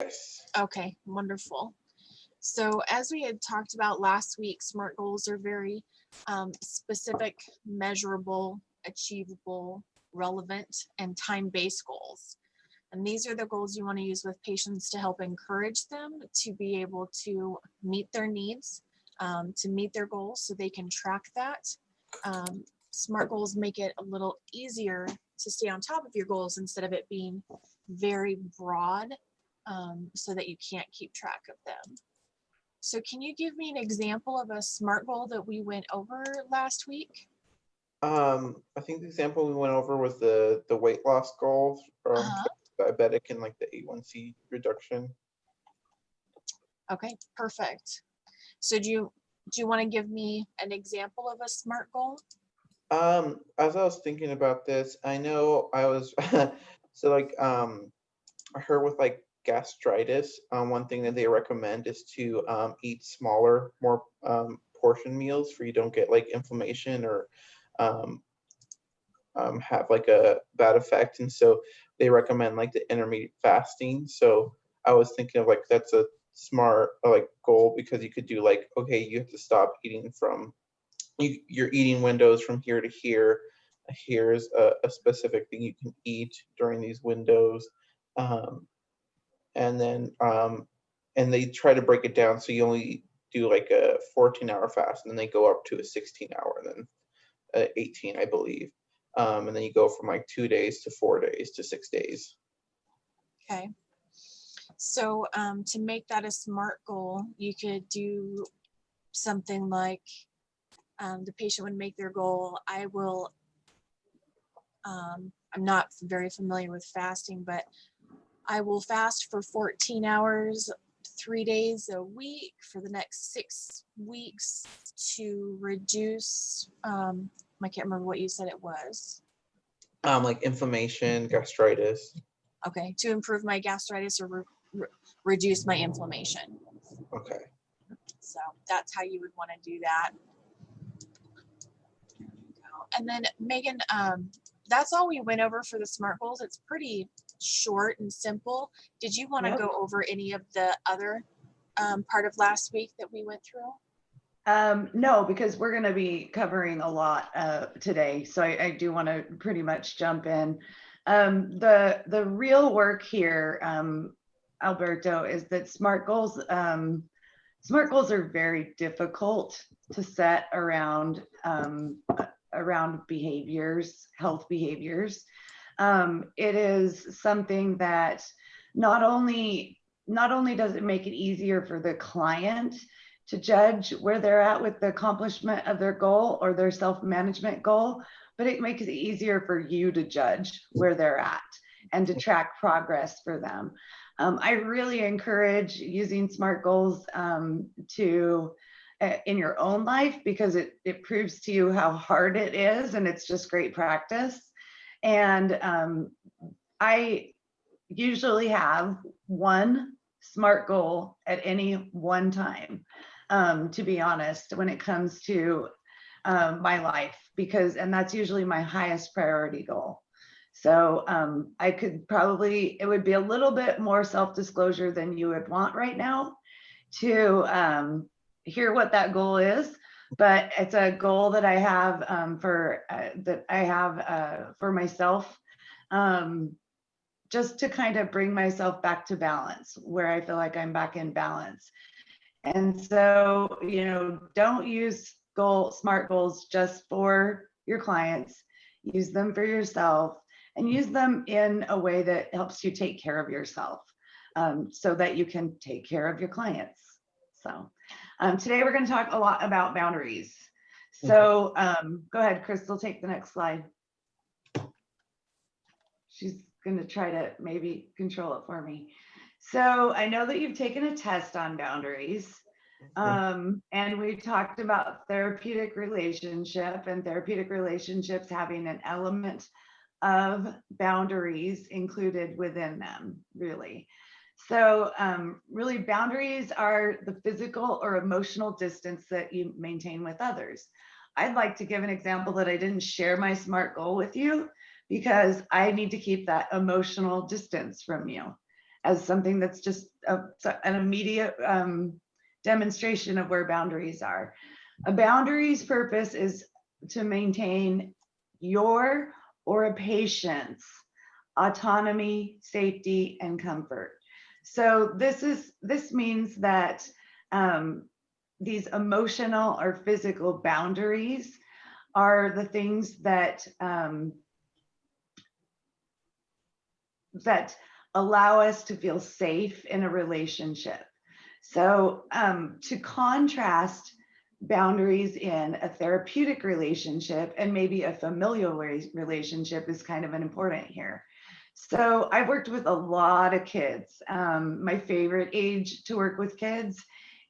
Yes. Okay, wonderful. So as we had talked about last week, SMART goals are very specific, measurable, achievable, relevant, and time-based goals. And these are the goals you want to use with patients to help encourage them to be able to meet their needs, to meet their goals so they can track that. SMART goals make it a little easier to stay on top of your goals instead of it being very broad, so that you can't keep track of them. So can you give me an example of a SMART goal that we went over last week? I think the example we went over was the weight loss goal Uh-huh. for diabetic and like the A1C reduction. Okay, perfect. So do you want to give me an example of a SMART goal? As I was thinking about this, I know I was so like I heard with like gastritis, one thing that they recommend is to eat smaller, more portion meals for you don't get like inflammation or um, have like a bad effect. And so they recommend like the intermediate fasting. So I was thinking of like that's a smart like goal because you could do like, okay, you have to stop eating from your eating windows from here to here. Here's a specific thing you can eat during these windows. Um, and then and they try to break it down so you only do like a 14-hour fast and then they go up to a 16-hour and then 18, I believe. And then you go from like 2 days to 4 days to 6 days. Okay. So to make that a SMART goal, you could do something like the patient would make their goal. I'm not very familiar with fasting, but I will fast for 14 hours, 3 days a week for the next 6 weeks to reduce, I can't remember what you said it was. Like inflammation, gastritis. Okay, to improve my gastritis or reduce my inflammation. Okay. So that's how you would want to do that. And then Megan, that's all we went over for the SMART goals. It's pretty short and simple. Did you want to Yep. go over any of the other part of last week that we went through? No, because we're going to be covering a lot today. So I do want to pretty much jump in. The real work here, Alberto, is that SMART goals are very difficult to set around behaviors, health behaviors. It is something that not only does it make it easier for the client to judge where they're at with the accomplishment of their goal or their self-management goal, but it makes it easier for you to judge where they're at and to track progress for them. I really encourage using SMART goals to in your own life because it proves to you how hard it is, and it's just great practice. And I usually have one SMART goal at any one time, to be honest, when it comes to my life, and that's usually my highest priority goal. So I could probably, it would be a little bit more self-disclosure than you would want right now to hear what that goal is, but it's a goal that I have for myself, just to kind of bring myself back to balance, where I feel like I'm back in balance. And so, don't use SMART goals just for your clients. Use them for yourself and use them in a way that helps you take care of yourself, so that you can take care of your clients. So today we're going to talk a lot about boundaries. So go ahead, Crystal, take the next slide. She's going to try to maybe control it for me. So I know that you've taken a test on boundaries, and we talked about therapeutic relationship and therapeutic relationships having an element of boundaries included within them, really. So really, boundaries are the physical or emotional distance that you maintain with others. I'd like to give an example that I didn't share my SMART goal with you because I need to keep that emotional distance from you. as something that's just an immediate demonstration of where boundaries are. A boundary's purpose is to maintain your or a patient's autonomy, safety, and comfort. So this means that these emotional or physical boundaries are the things that that allow us to feel safe in a relationship. So to contrast boundaries in a therapeutic relationship and maybe a familial relationship is kind of an important here. So I've worked with a lot of kids. My favorite age to work with kids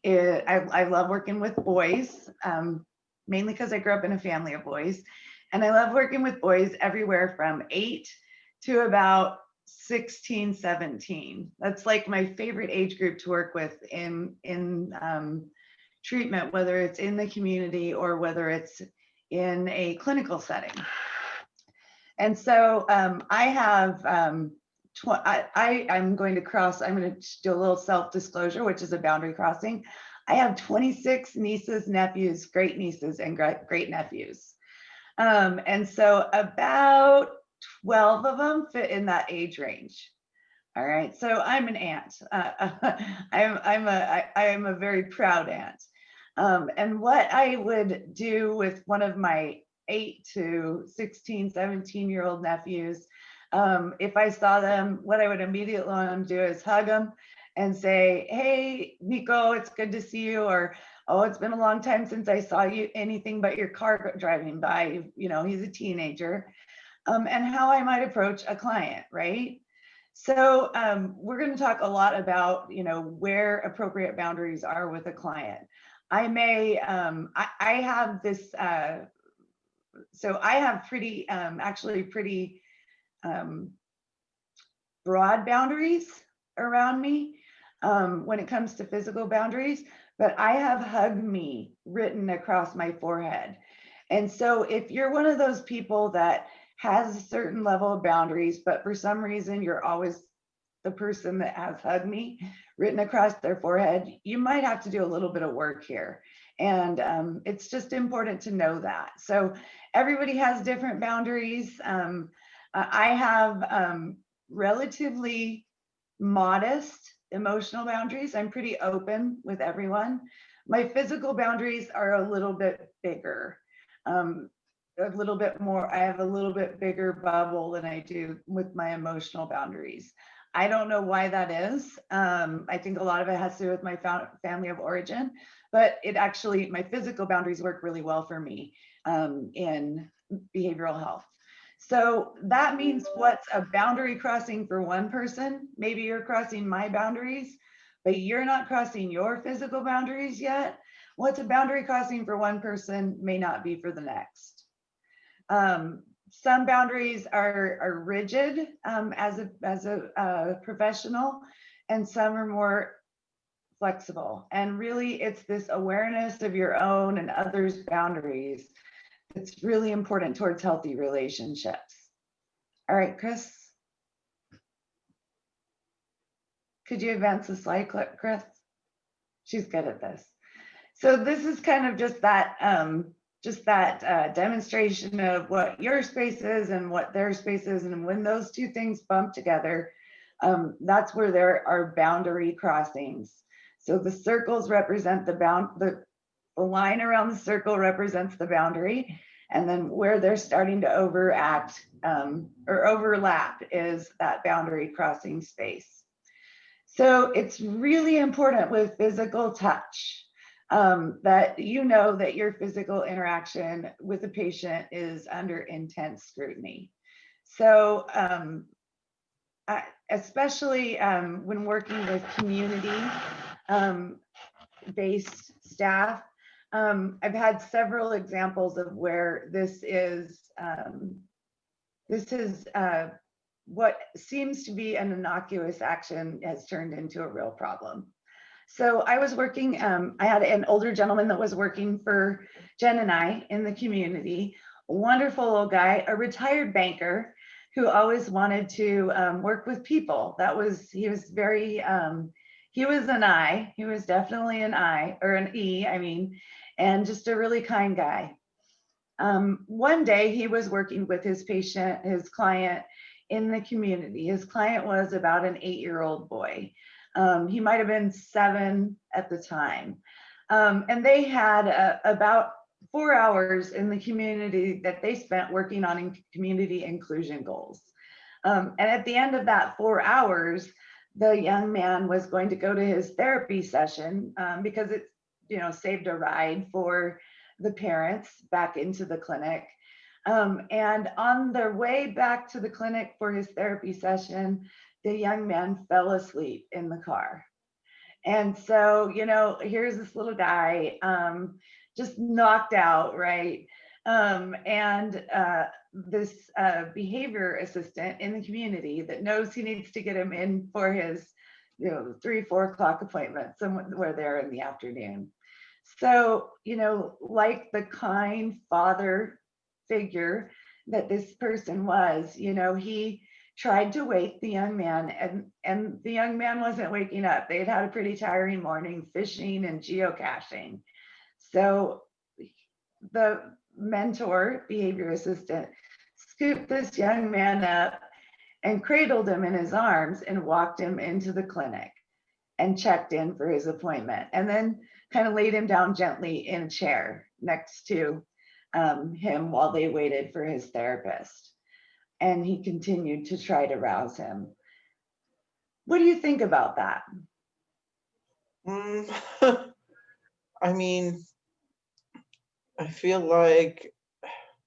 is, I love working with boys, mainly because I grew up in a family of boys. And I love working with boys everywhere from 8 to about 16, 17. That's like my favorite age group to work with in treatment, whether it's in the community or whether it's in a clinical setting. And so I have, I'm going to do a little self-disclosure, which is a boundary crossing. I have 26 nieces, nephews, great nieces, and great nephews. And so about 12 of them fit in that age range. All right, so I'm an aunt. I am a very proud aunt. And what I would do with one of my 8 to 16, 17-year-old nephews, if I saw them, what I would immediately want them to do is hug them and say, "Hey, Nico, it's good to see you," or, "Oh, it's been a long time since I saw you, anything but your car driving by." You know, he's a teenager. And how I might approach a client, right? So we're going to talk a lot about, where appropriate boundaries are with a client. I may, I have this, so I have pretty, actually pretty broad boundaries around me when it comes to physical boundaries, but I have "hug me" written across my forehead. And so if you're one of those people that has a certain level of boundaries, but for some reason you're always the person that has "hug me" written across their forehead, you might have to do a little bit of work here. And it's just important to know that. So everybody has different boundaries. I have relatively modest emotional boundaries. I'm pretty open with everyone. My physical boundaries are a little bit bigger. A little bit more, I have a little bit bigger bubble than I do with my emotional boundaries. I don't know why that is. I think a lot of it has to do with my family of origin, but it actually, my physical boundaries work really well for me in behavioral health. So that means what's a boundary crossing for one person, maybe you're crossing my boundaries, but you're not crossing your physical boundaries yet. What's a boundary crossing for one person may not be for the next. Some boundaries are rigid as a professional, and some are more flexible. And really, it's this awareness of your own and others' boundaries that's really important towards healthy relationships. All right, Chris. Could you advance the slide, Chris? She's good at this. So this is kind of just that demonstration of what your space is and what their space is. And when those two things bump together, that's where there are boundary crossings. So the circles represent the line around the circle represents the boundary. And then where they're starting to overact or overlap is that boundary crossing space. So it's really important with physical touch. That that your physical interaction with a patient is under intense scrutiny. So especially when working with community-based staff, I've had several examples of where this is what seems to be an innocuous action has turned into a real problem. So I was working, I had an older gentleman that was working for Jen and I in the community, a wonderful old guy, a retired banker who always wanted to work with people. He was very, he was an I, he was definitely an I, or an E, I mean, and just a really kind guy. One day he was working with his client in the community. His client was about an 8-year-old boy. He might have been 7 at the time. And they had about 4 hours in the community that they spent working on community inclusion goals. And at the end of that 4 hours, the young man was going to go to his therapy session because it, saved a ride for the parents back into the clinic. And on their way back to the clinic for his therapy session, the young man fell asleep in the car. And so, here's this little guy just knocked out, right? And this behavior assistant in the community that knows he needs to get him in for his 3-4 o'clock appointment somewhere there in the afternoon. So, like the kind father figure that this person was, he tried to wake the young man, and the young man wasn't waking up. They had had a pretty tiring morning fishing and geocaching. So the mentor, behavior assistant, scooped this young man up and cradled him in his arms and walked him into the clinic and checked in for his appointment, and then kind of laid him down gently in a chair next to him while they waited for his therapist. And he continued to try to rouse him. What do you think about that? I mean, I feel like,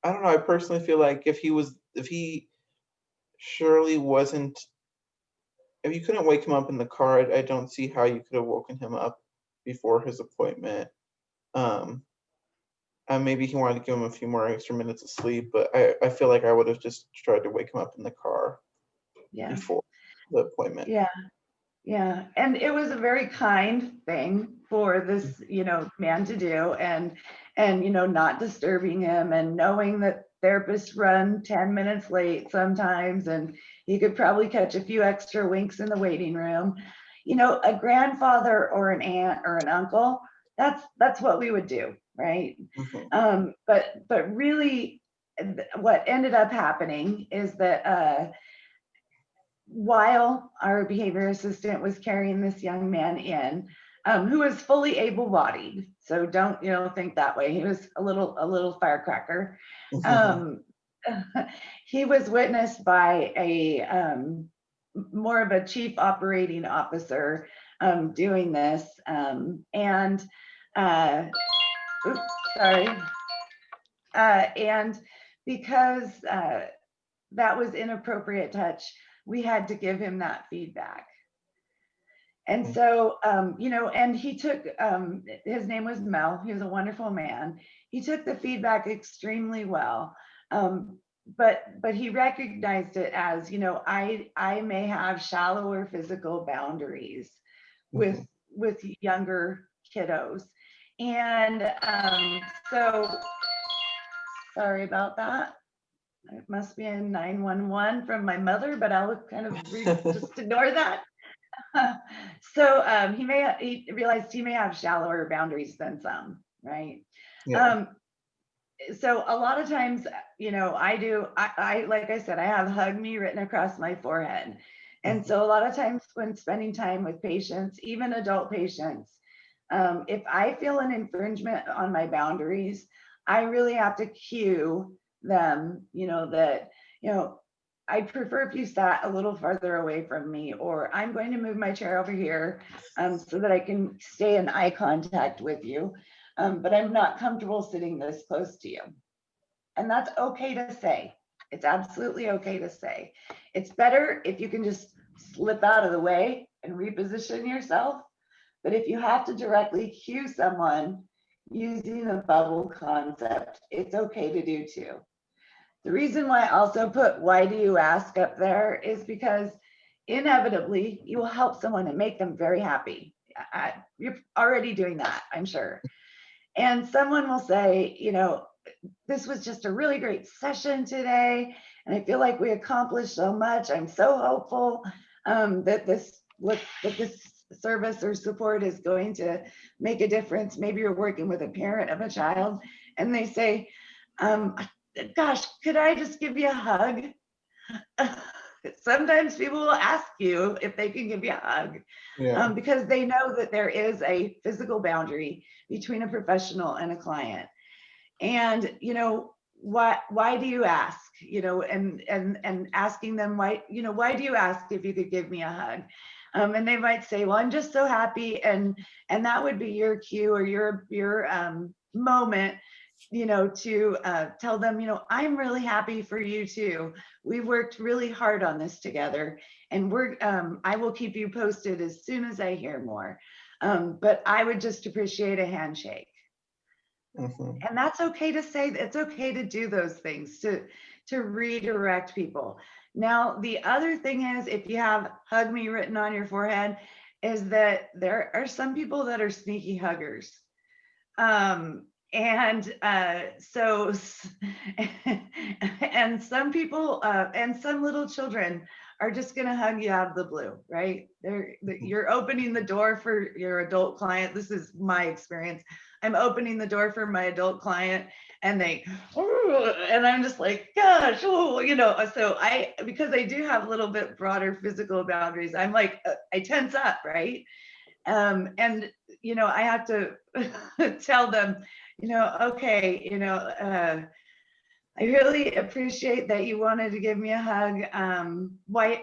I don't know, I personally feel like if he surely wasn't, if you couldn't wake him up in the car, I don't see how you could have woken him up before his appointment. And maybe he wanted to give him a few more extra minutes of sleep, but I feel like I would have just tried to wake him up in the car before the appointment. Yeah. And it was a very kind thing for this, man to do, and not disturbing him, and knowing that therapists run 10 minutes late sometimes, and you could probably catch a few extra winks in the waiting room. A grandfather or an aunt or an uncle, that's what we would do, right? Mhm. But really what ended up happening is that while our behavior assistant was carrying this young man in, who was fully able-bodied, so don't think that way, he was a little firecracker. He was witnessed by a more of a chief operating officer doing this, and oops, sorry, and because that was inappropriate touch, we had to give him that feedback. And so, and he took, his name was Mel, he was a wonderful man. He took the feedback extremely well. But he recognized it as, I may have shallower physical boundaries with younger kiddos. And so, sorry about that. It must be a 911 from my mother, but I'll kind of just ignore that. So he realized he may have shallower boundaries than some, right? Yeah. So a lot of times, I like I said, I have "hug me" written across my forehead. And so a lot of times when spending time with patients, even adult patients, if I feel an infringement on my boundaries, I really have to cue them, that, I prefer if you sat a little farther away from me, or I'm going to move my chair over here so that I can stay in eye contact with you. But I'm not comfortable sitting this close to you. And that's okay to say. It's absolutely okay to say. It's better if you can just slip out of the way and reposition yourself. But if you have to directly cue someone using the bubble concept, it's okay to do too. The reason why I also put "why do you ask" up there is because inevitably you will help someone and make them very happy. You're already doing that, I'm sure. And someone will say, this was just a really great session today, and I feel like we accomplished so much. I'm so hopeful that this service or support is going to make a difference. Maybe you're working with a parent of a child and they say, gosh, could I just give you a hug? Sometimes people will ask you if they can give you a hug, Yeah. because they know that there is a physical boundary between a professional and a client. And, why do you ask, and asking them why do you ask if you could give me a hug? And they might say, well, I'm just so happy. And that would be your cue or your moment, to tell them, I'm really happy for you too. We worked really hard on this together, and I will keep you posted as soon as I hear more. But I would just appreciate a handshake. Mm-hmm. And that's okay to say. It's okay to do those things, to redirect people. Now, the other thing is, if you have hug me written on your forehead, is that there are some people that are sneaky huggers. So and some people and some little children are just going to hug you out of the blue, right? You're opening the door for your adult client. This is my experience. I'm opening the door for my adult client, and and I'm just like, gosh, so because I do have a little bit broader physical boundaries, I'm like, I tense up, right? And I have to tell them, okay, I really appreciate that you wanted to give me a hug. What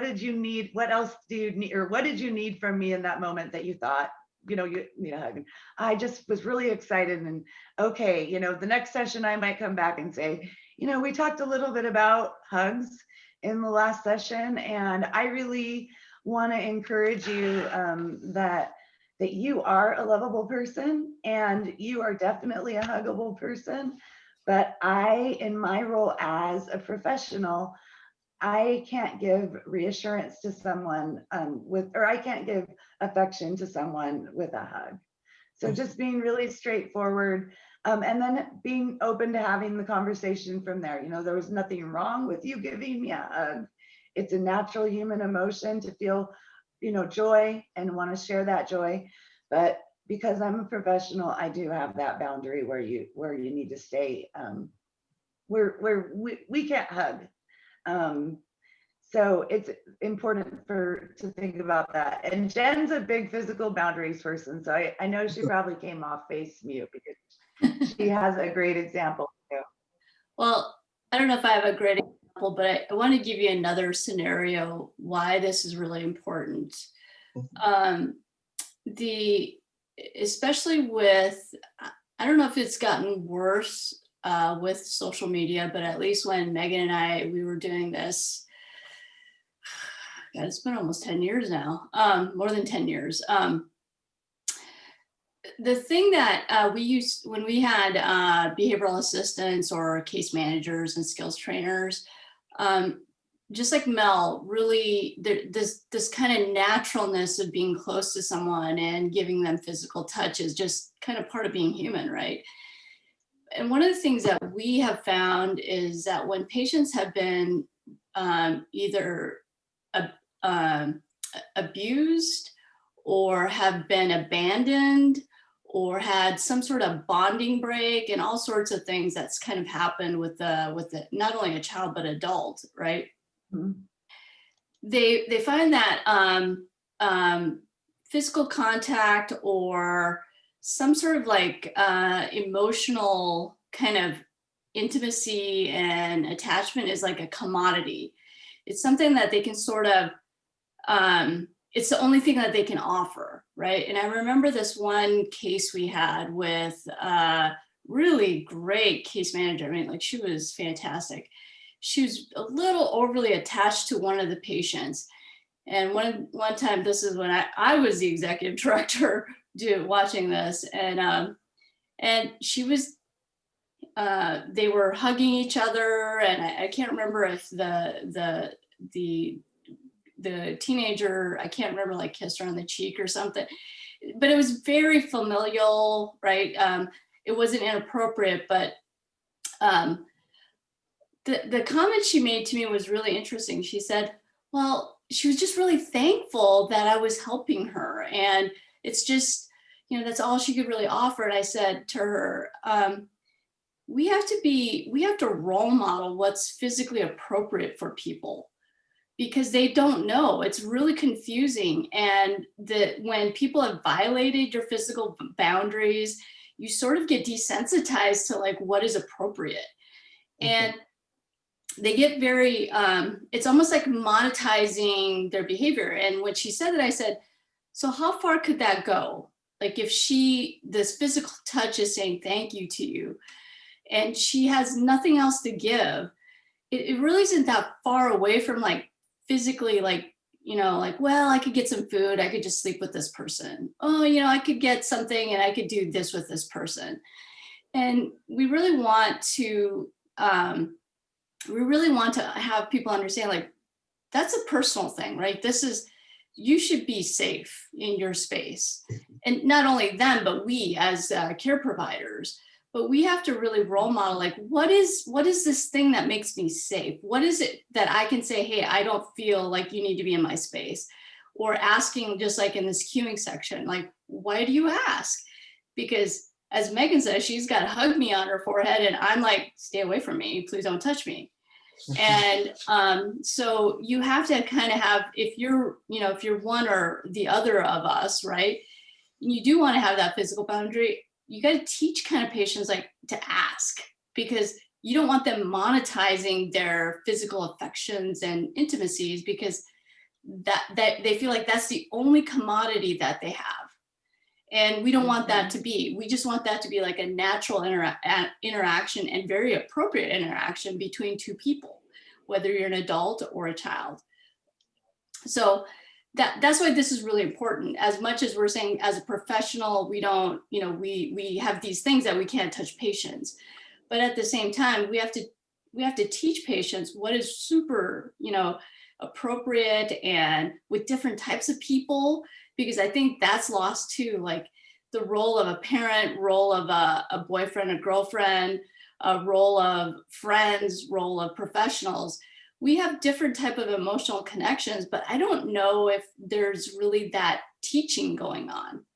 did you need? What else do you need, or what did you need from me in that moment that you thought, you need a hug? I just was really excited. And okay, the next session I might come back and say, we talked a little bit about hugs in the last session, and I really want to encourage you that you are a lovable person, and you are definitely a huggable person. But in my role as a professional, I can't give reassurance to someone or I can't give affection to someone with a hug. So just being really straightforward, and then being open to having the conversation from there. There was nothing wrong with you giving me a hug. It's a natural human emotion to feel, joy and want to share that joy. But because I'm a professional, I do have that boundary where you need to stay, where we can't hug. So it's important to think about that. And Jen's a big physical boundaries person, so I know she probably came off face mute because she has a great example too. Well, I don't know if I have a great example, but I want to give you another scenario why this is really important. Especially with, I don't know if it's gotten worse with social media, but at least when Megan and we were doing this, God, it's been almost 10 years now, more than 10 years. The thing that we used when we had behavioral assistants or case managers and skills trainers, just like Mel, really this kind of naturalness of being close to someone and giving them physical touch is just kind of part of being human, right? And one of the things that we have found is that when patients have been either abused or have been abandoned or had some sort of bonding break and all sorts of things that's kind of happened with the not only a child but adult, right? Mm-hmm. They find that physical contact or some sort of like emotional kind of intimacy and attachment is like a commodity. It's something that they can sort of it's the only thing that they can offer, right? And I remember this one case we had with a really great case manager. I mean, like she was fantastic. She was a little overly attached to one of the patients. And one time, this is when I was the executive director watching this, and she was, they were hugging each other, and I can't remember if the teenager, I can't remember, like kissed her on the cheek or something, but it was very familial, right? It wasn't inappropriate, but the comment she made to me was really interesting. She said, well, she was just really thankful that I was helping her. And it's just, that's all she could really offer. And I said to her, we have to role model what's physically appropriate for people, because they don't know. It's really confusing. And when people have violated your physical boundaries, you sort of get desensitized to like what is appropriate. And they get very, it's almost like monetizing their behavior. And when she said that, I said, so how far could that go? Like if this physical touch is saying thank you to you, and she has nothing else to give, it really isn't that far away from like physically, like, well, I could get some food, I could just sleep with this person. Oh, I could get something and I could do this with this person. And we really want to have people understand, like, that's a personal thing, right? You should be safe in your space. And not only them, but we as care providers, but we have to really role model, like, what is this thing that makes me safe? What is it that I can say, hey, I don't feel like you need to be in my space? Or asking, just like in this queuing section, like, why do you ask? Because as Megan says, she's got hug me on her forehead and I'm like, stay away from me, please don't touch me. And so you have to kind of have, if you're one or the other of us, right? You do want to have that physical boundary. You got to teach kind of patients like to ask, because you don't want them monetizing their physical affections and intimacies, because that they feel like that's the only commodity that they have. And we don't want that to be. We just want that to be like a natural interaction and very appropriate interaction between two people, whether you're an adult or a child. So that's why this is really important. As much as we're saying as a professional, we don't, we have these things that we can't touch patients. But at the same time, we have to teach patients what is super, appropriate and with different types of people, because I think that's lost too, like the role of a parent, role of a boyfriend, a girlfriend, a role of friends, role of professionals. We have different type of emotional connections, but I don't know if there's really that teaching going on.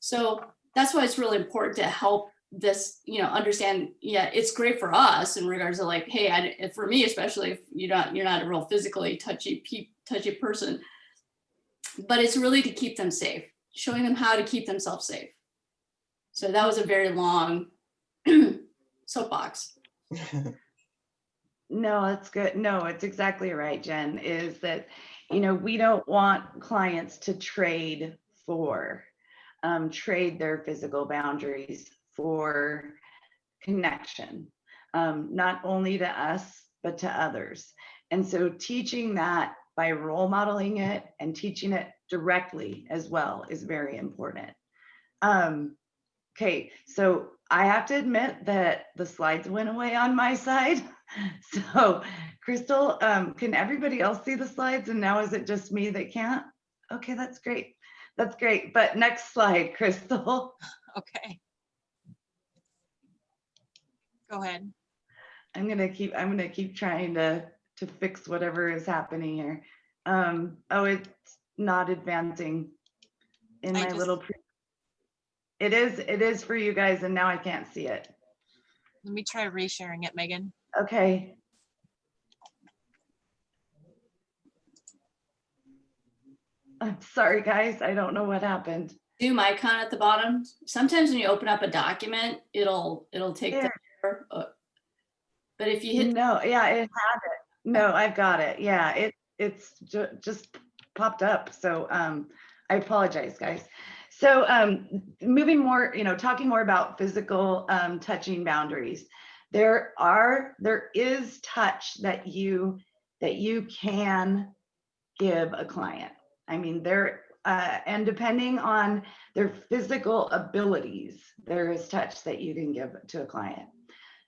So that's why it's really important to help this, understand, yeah, it's great for us in regards to like, hey, for me, especially if you're not a real physically touchy person, but it's really to keep them safe, showing them how to keep themselves safe. So that was a very long soapbox. No, that's good. No, it's exactly right, Jen, is that, we don't want clients to trade their physical boundaries for connection, not only to us, but to others. And so teaching that by role modeling it and teaching it directly as well is very important. Okay, so I have to admit that the slides went away on my side. So Crystal, can everybody else see the slides? And now is it just me that can't? Okay, that's great. That's great. But next slide, Crystal. Okay. Go ahead. I'm gonna keep trying to fix whatever is happening here. Oh, it's not advancing in my little it is for you guys, and now I can't see it. Let me try resharing it, Megan. Okay. I'm sorry, guys. I don't know what happened. Zoom icon at the bottom. Sometimes when you open up a document, it'll take There. But if you hit No, yeah, it had it. No, I've got it. Yeah, it's just popped up. So I apologize, guys. So moving more, talking more about physical touching boundaries. There is touch that you can give a client. I mean, and depending on their physical abilities, there is touch that you can give to a client.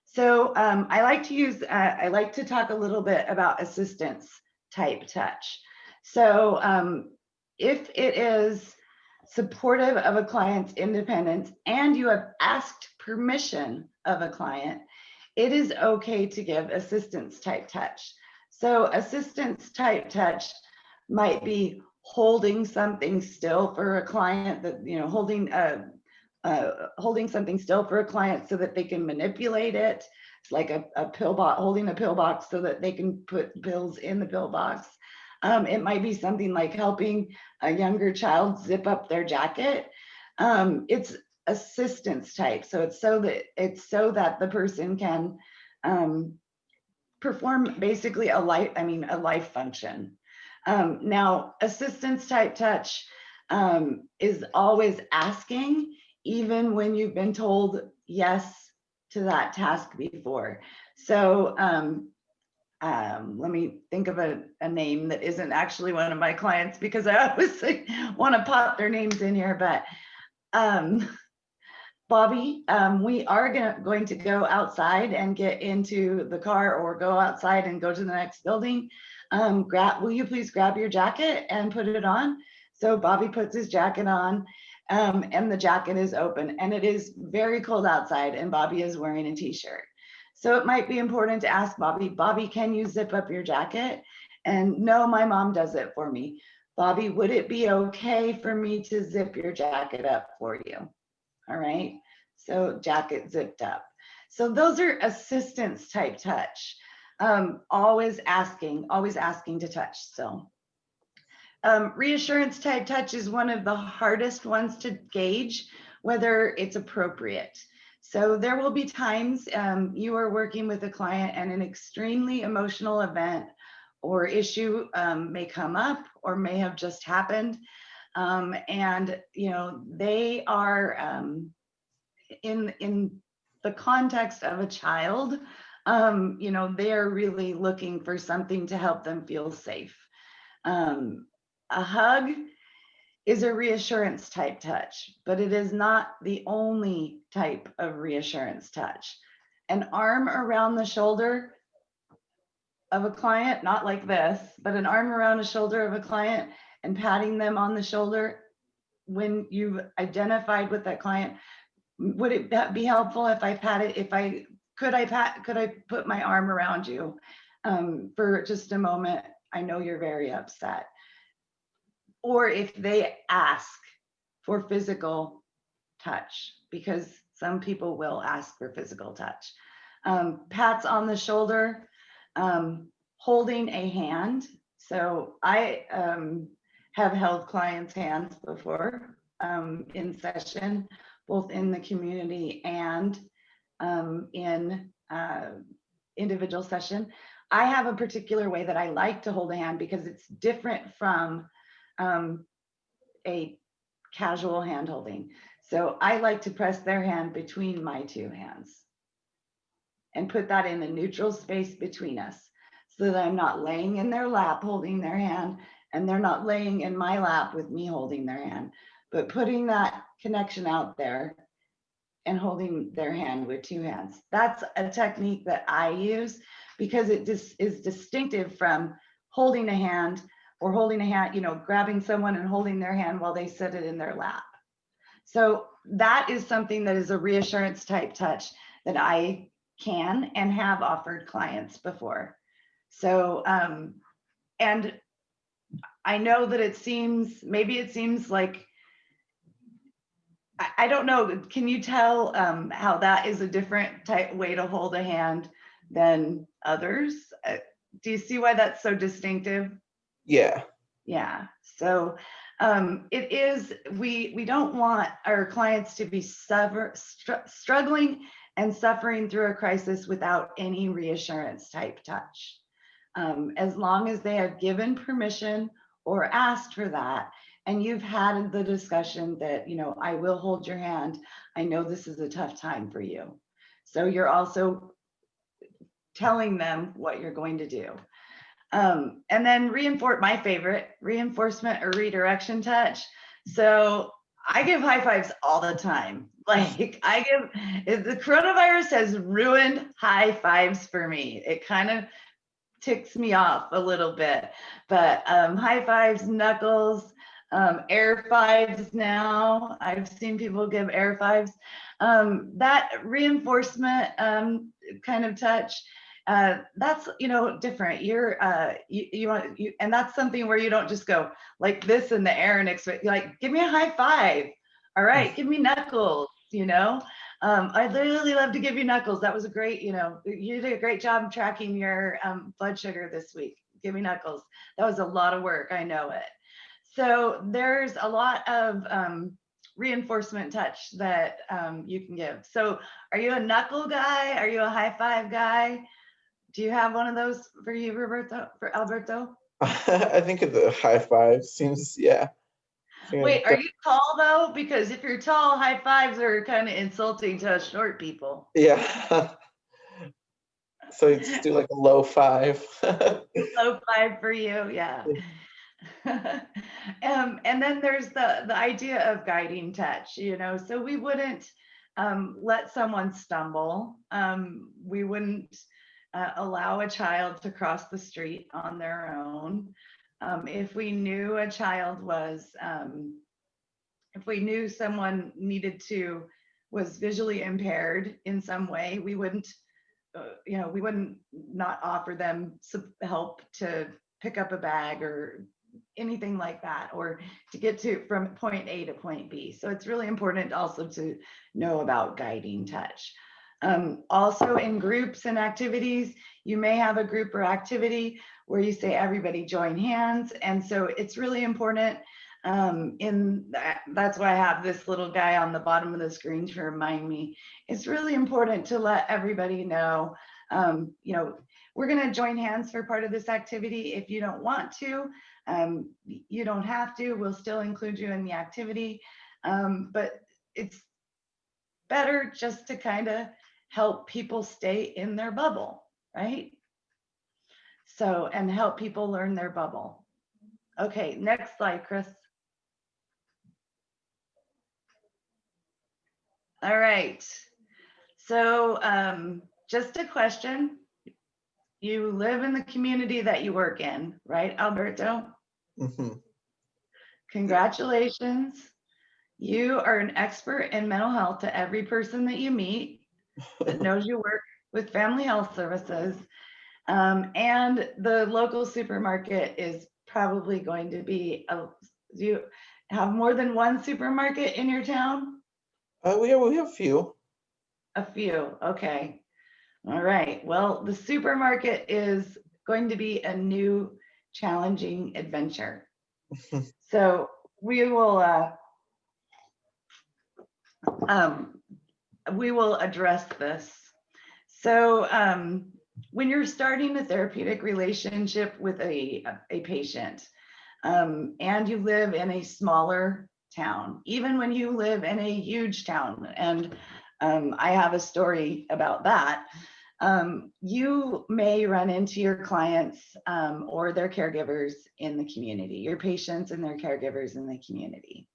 So I like to talk a little bit about assistance type touch. So if it is supportive of a client's independence and you have asked permission of a client, it is okay to give assistance type touch. So assistance type touch might be holding something still for a client, that, you know, holding something still for a client so that they can manipulate it. It's like a pill box, holding a pill box so that they can put pills in the pill box. It might be something like helping a younger child zip up their jacket. It's assistance type, so it's so that the person can perform basically a life function. Now, assistance type touch is always asking, even when you've been told yes to that task before. So let me think of a name that isn't actually one of my clients, because I always want to pop their names in here, but Bobby, we are going to go outside and get into the car, or go outside and go to the next building. Will you please grab your jacket and put it on? So Bobby puts his jacket on, and the jacket is open, and it is very cold outside, and Bobby is wearing a t-shirt. So it might be important to ask Bobby, Bobby, can you zip up your jacket? And no, my mom does it for me. Bobby, would it be okay for me to zip your jacket up for you? All right, so jacket zipped up. So those are assistance type touch. Always asking to touch still. Reassurance type touch is one of the hardest ones to gauge whether it's appropriate. So there will be times you are working with a client and an extremely emotional event or issue may come up or may have just happened. And, you know, they are in the context of a child, you know, they are really looking for something to help them feel safe. A hug is a reassurance type touch, but it is not the only type of reassurance touch. An arm around the shoulder of a client, not like this, but an arm around the shoulder of a client and patting them on the shoulder when you've identified with that client. Would it be helpful if I patted, could I put my arm around you for just a moment? I know you're very upset. Or if they ask for physical touch, because some people will ask for physical touch. Pats on the shoulder, holding a hand. So I have held clients' hands before in session, both in the community and in individual session. I have a particular way that I like to hold a hand because it's different from a casual hand holding. So I like to press their hand between my two hands and put that in a neutral space between us, so that I'm not laying in their lap holding their hand, and they're not laying in my lap with me holding their hand, but putting that connection out there and holding their hand with two hands. That's a technique that I use because it is distinctive from holding a hand, or holding a hand, you know, grabbing someone and holding their hand while they sit it in their lap. So that is something that is a reassurance type touch that I can and have offered clients before. So, and I know that maybe it seems like, I don't know, can you tell how that is a different type way to hold a hand than others? Do you see why that's so distinctive? Yeah. Yeah. So it is, we don't want our clients to be struggling and suffering through a crisis without any reassurance type touch. As long as they have given permission or asked for that, and you've had the discussion that, you know, I will hold your hand. I know this is a tough time for you. So you're also telling them what you're going to do. And then my favorite, reinforcement or redirection touch. So I give high fives all the time. Like the coronavirus has ruined high fives for me. It kind of ticks me off a little bit, but high fives, knuckles, air fives now. I've seen people give air fives. That reinforcement kind of touch. That's, different. And that's something where you don't just go like this in the air and expect, like, give me a high five. All right, give me knuckles, I'd really love to give you knuckles. That was a great, you did a great job tracking your blood sugar this week. Give me knuckles. That was a lot of work. I know it. So there's a lot of reinforcement touch that you can give. So are you a knuckle guy? Are you a high five guy? Do you have one of those for you, Alberto? I think the high five seems, yeah. Wait, are you tall though? Because if you're tall, high fives are kind of insulting to us short people. Yeah. So you just do like a low five. Low five for you, yeah. And then there's the idea of guiding touch, so we wouldn't let someone stumble. We wouldn't allow a child to cross the street on their own. If we knew a child was, if we knew someone was visually impaired in some way, we wouldn't not offer them some help to pick up a bag or anything like that, or to get from point A to point B. So it's really important also to know about guiding touch. Also in groups and activities, you may have a group or activity where you say everybody join hands. And so it's really important that's why I have this little guy on the bottom of the screen to remind me. It's really important to let everybody know, we're going to join hands for part of this activity. If you don't want to, you don't have to. We'll still include you in the activity. But it's better just to kind of help people stay in their bubble, right? So, and help people learn their bubble. Okay, next slide, Chris. All right. So just a question. You live in the community that you work in, right, Alberto? Mm-hmm. Congratulations. You are an expert in mental health to every person that you meet that knows you work with Family Health Services. And the local supermarket is probably going to be, do you have more than one supermarket in your town? We have a few. A few, okay. All right, well, the supermarket is going to be a new challenging adventure. So we will address this. So when you're starting a therapeutic relationship with a patient, and you live in a smaller town, even when you live in a huge town, and I have a story about that, you may run into your clients or their caregivers in the community, your patients and their caregivers in the community.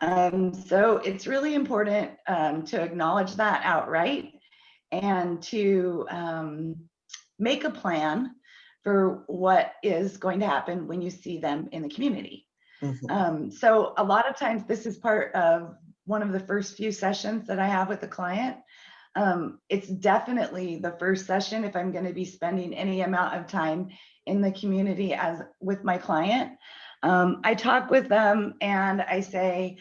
So it's really important to acknowledge that outright and to make a plan for what is going to happen when you see them in the community. Mm-hmm. So a lot of times this is part of one of the first few sessions that I have with the client. It's definitely the first session if I'm going to be spending any amount of time in the community as with my client. I talk with them and I say,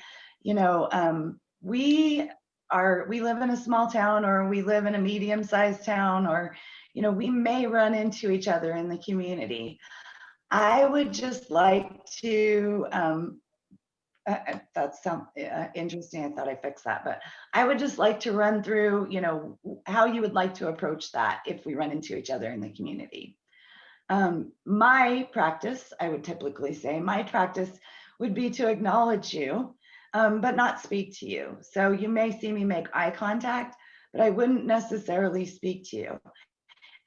we live in a small town, or we live in a medium-sized town, or we may run into each other in the community. I would just like to that sounds interesting. I thought I fixed that, but I would just like to run through, how you would like to approach that if we run into each other in the community. My practice, I would typically say, my practice would be to acknowledge you, but not speak to you. So you may see me make eye contact, but I wouldn't necessarily speak to you.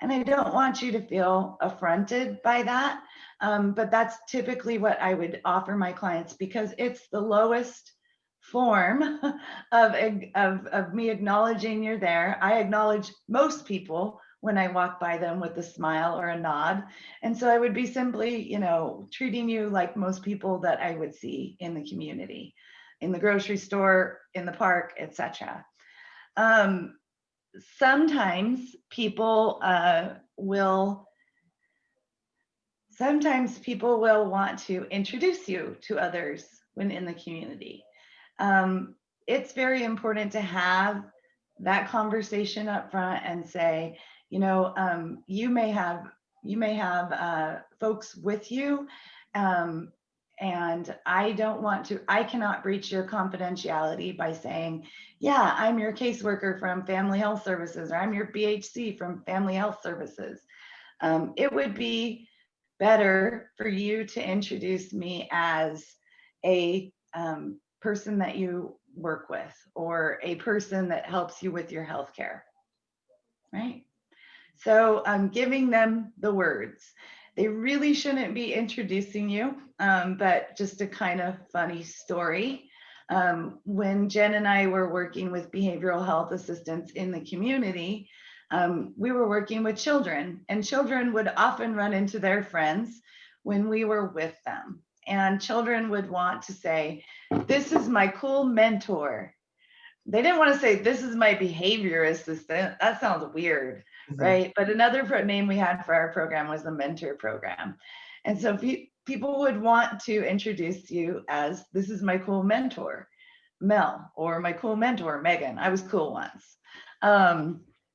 And I don't want you to feel affronted by that. But that's typically what I would offer my clients, because it's the lowest form of me acknowledging you're there. I acknowledge most people when I walk by them with a smile or a nod. And so I would be simply, treating you like most people that I would see in the community, in the grocery store, in the park, etc. sometimes people will want to introduce you to others when in the community. It's very important to have that conversation up front and say, you know, you may have folks with you, and I cannot breach your confidentiality by saying, yeah, I'm your caseworker from Family Health Services, or I'm your BHC from Family Health Services. It would be better for you to introduce me as a person that you work with, or a person that helps you with your healthcare, right? So giving them the words. They really shouldn't be introducing you, but just a kind of funny story. When Jen and I were working with behavioral health assistants in the community, we were working with children, and children would often run into their friends when we were with them. And children would want to say, this is my cool mentor. They didn't want to say, this is my behavior assistant. That sounds weird, right? But another name we had for our program was the mentor program. And so people would want to introduce you as, this is my cool mentor, Mel, or my cool mentor, Megan. I was cool once.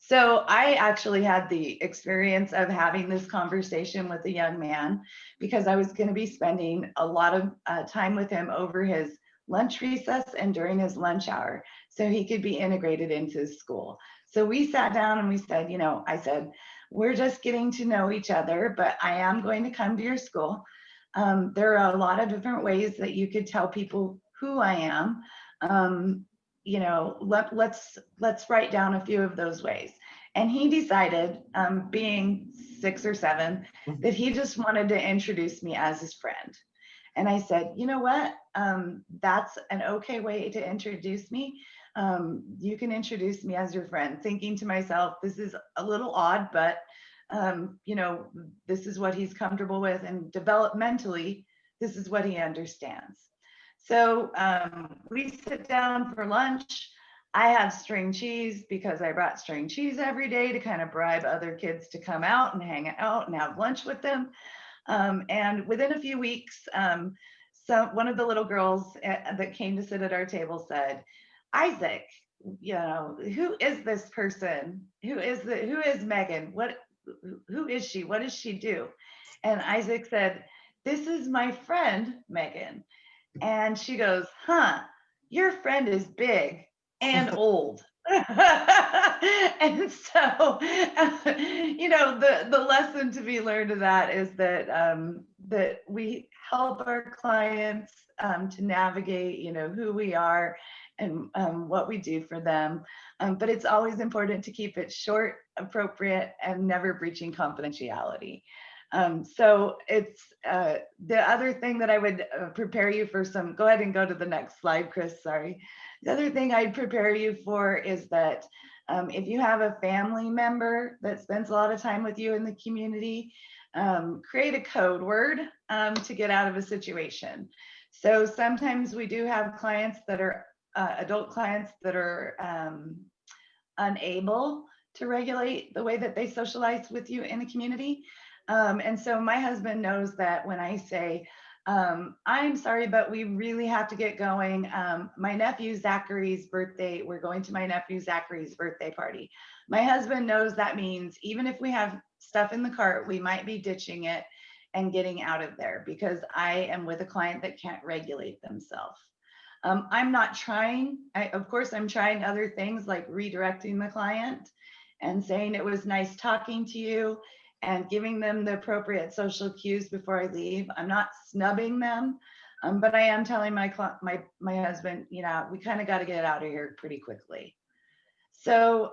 So I actually had the experience of having this conversation with a young man, because I was going to be spending a lot of time with him over his lunch recess and during his lunch hour, so he could be integrated into his school. So we sat down and we said, you know, I said, we're just getting to know each other, but I am going to come to your school. There are a lot of different ways that you could tell people who I am. You know, let's write down a few of those ways. And he decided, being 6 or 7, that he just wanted to introduce me as his friend. And I said, you know what? That's an okay way to introduce me. You can introduce me as your friend. Thinking to myself, this is a little odd, but you know, this is what he's comfortable with, and developmentally, this is what he understands. So we sit down for lunch. I have string cheese because I brought string cheese every day to kind of bribe other kids to come out and hang out and have lunch with them. And within a few weeks, one of the little girls that came to sit at our table said, Isaac, you know, who is this person? Who is Megan? Who is she? What does she do? And Isaac said, this is my friend, Megan. And she goes, huh, your friend is big and old. And so, you know, the lesson to be learned of that is that that we help our clients to navigate, you know, who we are and what we do for them. But it's always important to keep it short, appropriate, and never breaching confidentiality. So it's the other thing that I would prepare you for some, go ahead and go to the next slide, Chris, sorry. The other thing I'd prepare you for is that if you have a family member that spends a lot of time with you in the community, create a code word to get out of a situation. So sometimes we do have clients that are adult clients that are unable to regulate the way that they socialize with you in the community. And so my husband knows that when I say, I'm sorry, but we really have to get going. My nephew Zachary's birthday, we're going to my nephew Zachary's birthday party. My husband knows that means even if we have stuff in the cart, we might be ditching it and getting out of there, because I am with a client that can't regulate themselves. I'm not trying, of course, I'm trying other things like redirecting the client and saying it was nice talking to you, and giving them the appropriate social cues before I leave. I'm not snubbing them, but I am telling my husband, you know, we kind of got to get out of here pretty quickly. So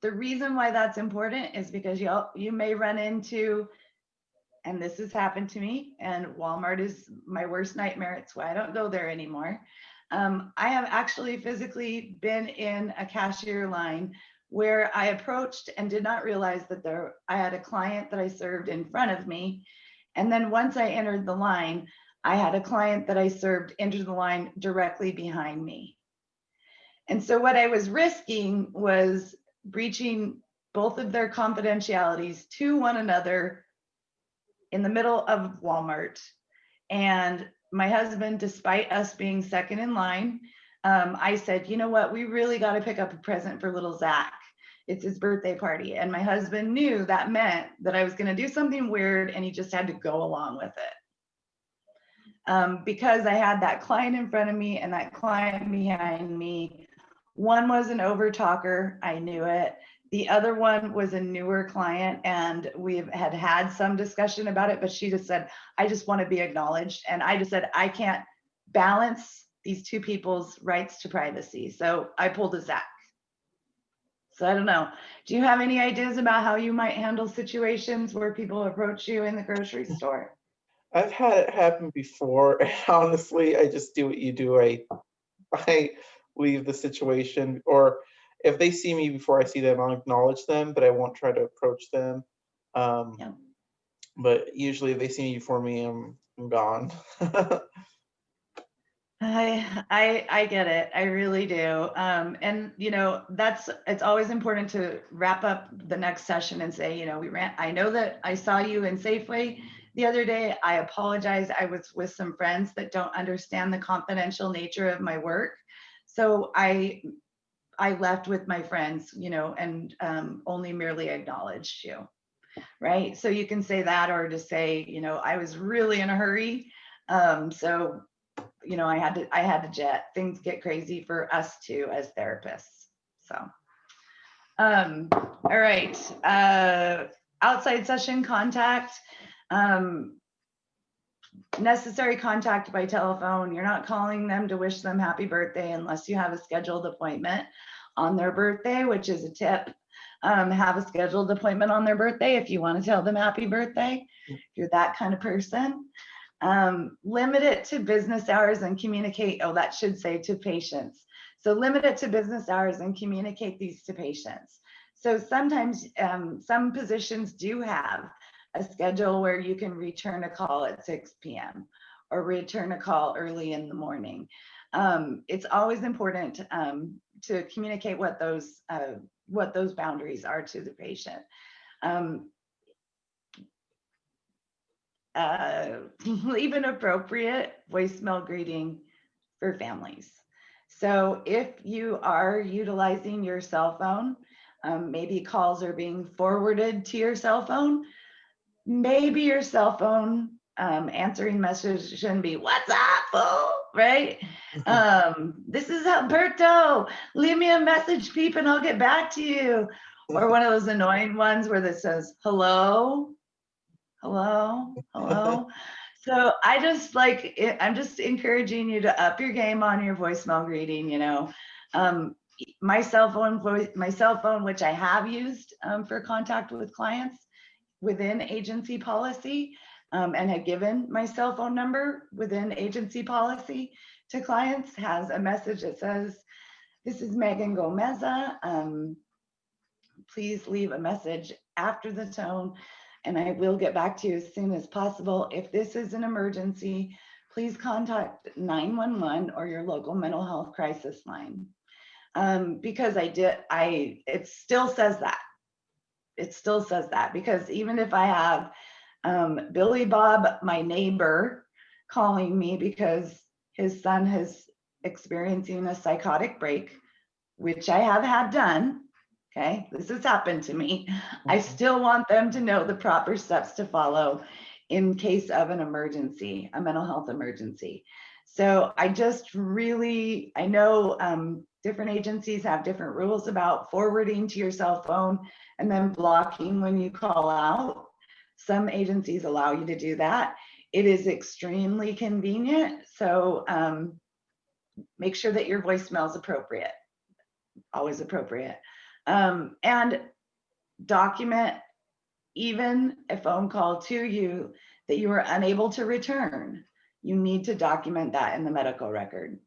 the reason why that's important is because you may run into, and this has happened to me, and Walmart is my worst nightmare. It's why I don't go there anymore. I have actually physically been in a cashier line where I approached and did not realize that I had a client that I served in front of me. And then once I entered the line, I had a client that I served enter the line directly behind me. And so what I was risking was breaching both of their confidentialities to one another in the middle of Walmart. And my husband, despite us being second in line, I said, you know what, we really got to pick up a present for little Zach. It's his birthday party. And my husband knew that meant that I was going to do something weird, and he just had to go along with it. Because I had that client in front of me and that client behind me. One was an over-talker, I knew it. The other one was a newer client, and we had some discussion about it, but she just said, I just want to be acknowledged. And I just said, I can't balance these two people's rights to privacy. So I pulled a Zach. So I don't know. Do you have any ideas about how you might handle situations where people approach you in the grocery store? I've had it happen before, and honestly, I just do what you do. I leave the situation, or if they see me before I see them, I'll acknowledge them, but I won't try to approach them. Yeah. But usually if they see me before me, I'm gone. I get it. I really do. And you know, it's always important to wrap up the next session and say, you know, I know that I saw you in Safeway the other day. I apologize. I was with some friends that don't understand the confidential nature of my work. So I left with my friends, you know, and only merely acknowledged you. Right. So you can say that, or to say, you know, I was really in a hurry. So you know, I had to jet. Things get crazy for us too as therapists. So, all right. Outside session contact, necessary contact by telephone. You're not calling them to wish them happy birthday unless you have a scheduled appointment on their birthday, which is a tip. Have a scheduled appointment on their birthday if you want to tell them happy birthday, if you're that kind of person. Limit it to business hours and communicate. Oh, that should say to patients. So limit it to business hours and communicate these to patients. So sometimes some positions do have a schedule where you can return a call at 6 p.m. or return a call early in the morning. It's always important to communicate what those boundaries are to the patient. Leave an appropriate voicemail greeting for families. So if you are utilizing your cell phone, maybe calls are being forwarded to your cell phone. Maybe your cell phone answering message shouldn't be, "What's up, fool?" Right? This is Alberto. Leave me a message, peep, and I'll get back to you. Or one of those annoying ones where that says, "Hello, hello, hello." So I'm just encouraging you to up your game on your voicemail greeting. You know, my cell phone, which I have used for contact with clients within agency policy, and had given my cell phone number within agency policy to clients, has a message that says, "This is Megan Gomeza. Please leave a message after the tone, and I will get back to you as soon as possible. If this is an emergency, please contact 911 or your local mental health crisis line." Because it still says that. It still says that, because even if I have Billy Bob, my neighbor, calling me because his son is experiencing a psychotic break, which I have had done, okay, this has happened to me, I still want them to know the proper steps to follow in case of an emergency, a mental health emergency. So I know different agencies have different rules about forwarding to your cell phone and then blocking when you call out. Some agencies allow you to do that. It is extremely convenient. So make sure that your voicemail is appropriate, always appropriate. And document even a phone call to you that you were unable to return. You need to document that in the medical record.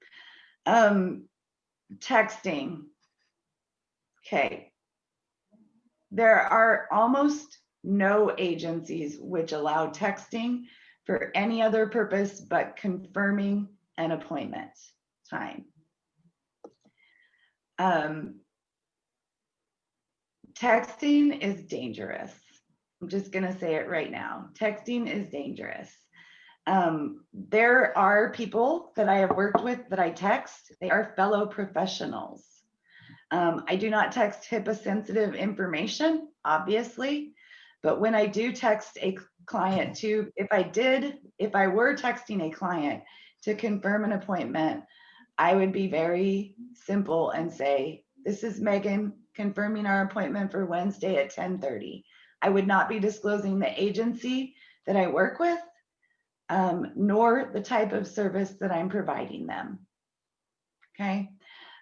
Texting. Okay. There are almost no agencies which allow texting for any other purpose but confirming an appointment time. Texting is dangerous. I'm just going to say it right now. Texting is dangerous. There are people that I have worked with that I text. They are fellow professionals. I do not text HIPAA sensitive information, obviously, but when I do text a client to, if I were texting a client to confirm an appointment, I would be very simple and say, this is Megan confirming our appointment for Wednesday at 10:30. I would not be disclosing the agency that I work with, nor the type of service that I'm providing them. Okay.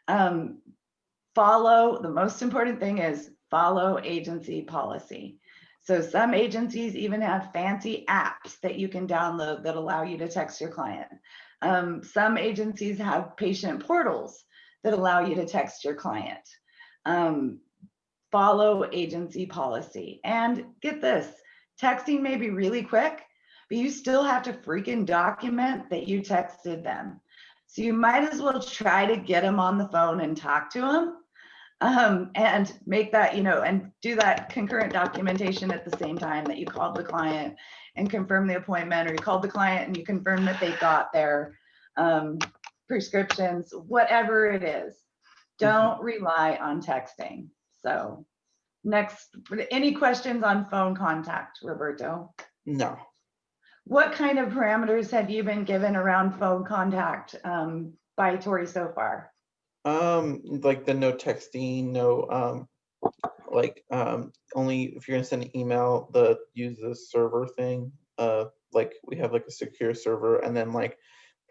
The most important thing is follow agency policy. So some agencies even have fancy apps that you can download that allow you to text your client. Some agencies have patient portals that allow you to text your client. Follow agency policy. And get this, texting may be really quick, but you still have to freaking document that you texted them. So you might as well try to get them on the phone and talk to them. And make that, and do that concurrent documentation at the same time that you called the client and confirm the appointment, or you called the client and you confirm that they got their prescriptions, whatever it is. Don't rely on texting. So next, any questions on phone contact, Roberto? No. What kind of parameters have you been given around phone contact by Tori so far? Like the no texting, no, only if you're gonna send an email, use the server thing. Like we have like a secure server, and then like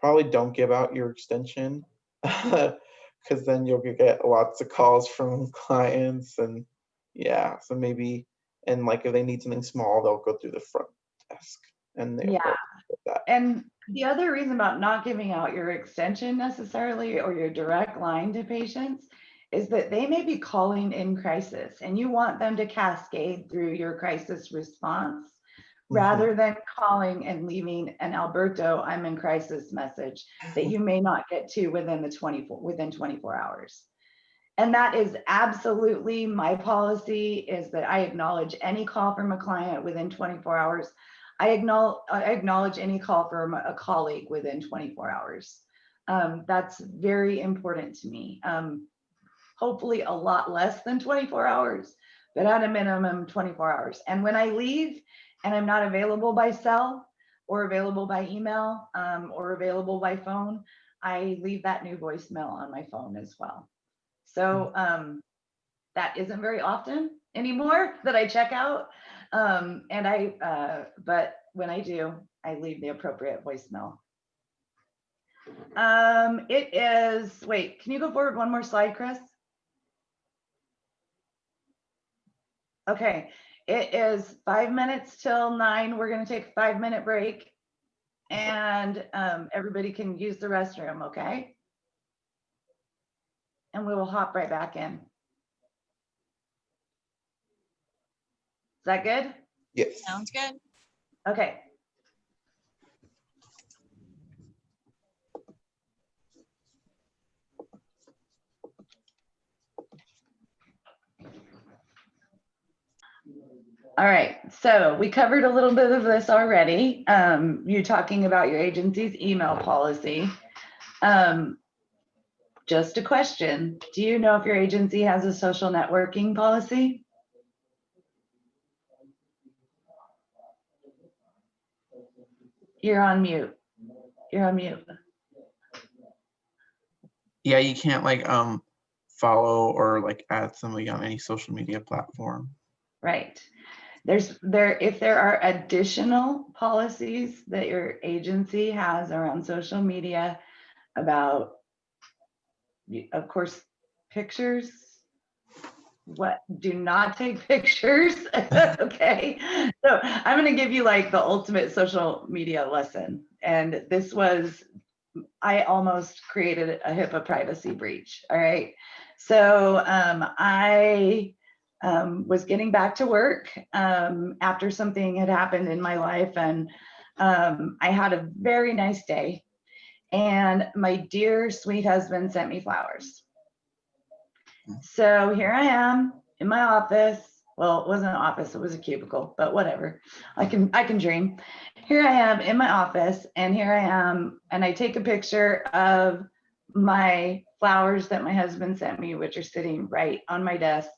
probably don't give out your extension, because then you'll get lots of calls from clients, and yeah, so maybe, and like if they need something small, they'll go through the front desk, and they'll help with that. And the other reason about not giving out your extension necessarily, or your direct line to patients, is that they may be calling in crisis and you want them to cascade through your crisis response rather than calling and leaving an Alberto, I'm in crisis message that you may not get to within 24 hours. And that is absolutely my policy, is that I acknowledge any call from a client within 24 hours. I acknowledge any call from a colleague within 24 hours. That's very important to me. Hopefully a lot less than 24 hours, but at a minimum 24 hours. And when I leave and I'm not available by cell or available by email or available by phone, I leave that new voicemail on my phone as well. So that isn't very often anymore that I check out. But when I do, I leave the appropriate voicemail. It is, wait, can you go forward one more slide, Chris? Okay, it is 5 minutes till 9. We're gonna take a 5-minute break, and everybody can use the restroom, okay? And we will hop right back in. Is that good? Yes. Sounds good. Okay. All right, so we covered a little bit of this already. You talking about your agency's email policy. Just a question. Do you know if your agency has a social networking policy? You're on mute. You're on mute. Yeah, you can't like follow or like add somebody on any social media platform. Right. If there are additional policies that your agency has around social media about, of course, pictures. Do not take pictures. Okay. So I'm going to give you like the ultimate social media lesson. And this was, I almost created a HIPAA privacy breach. All right. So I was getting back to work after something had happened in my life. And I had a very nice day. And my dear sweet husband sent me flowers. So here I am in my office. Well, it wasn't an office, it was a cubicle, but whatever. I can dream. Here I am in my office, and here I am, and I take a picture of my flowers that my husband sent me, which are sitting right on my desk.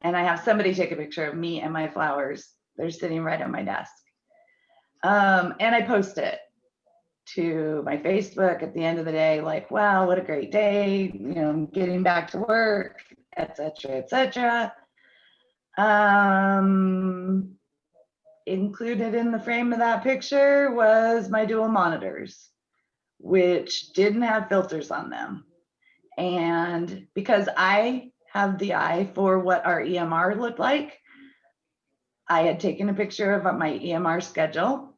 And I have somebody take a picture of me and my flowers. They're sitting right on my desk. And I post it to my Facebook at the end of the day, like, wow, what a great day, you know, I'm getting back to work, etc., etc. Included in the frame of that picture was my dual monitors, which didn't have filters on them. And because I have the eye for what our EMR looked like, I had taken a picture of my EMR schedule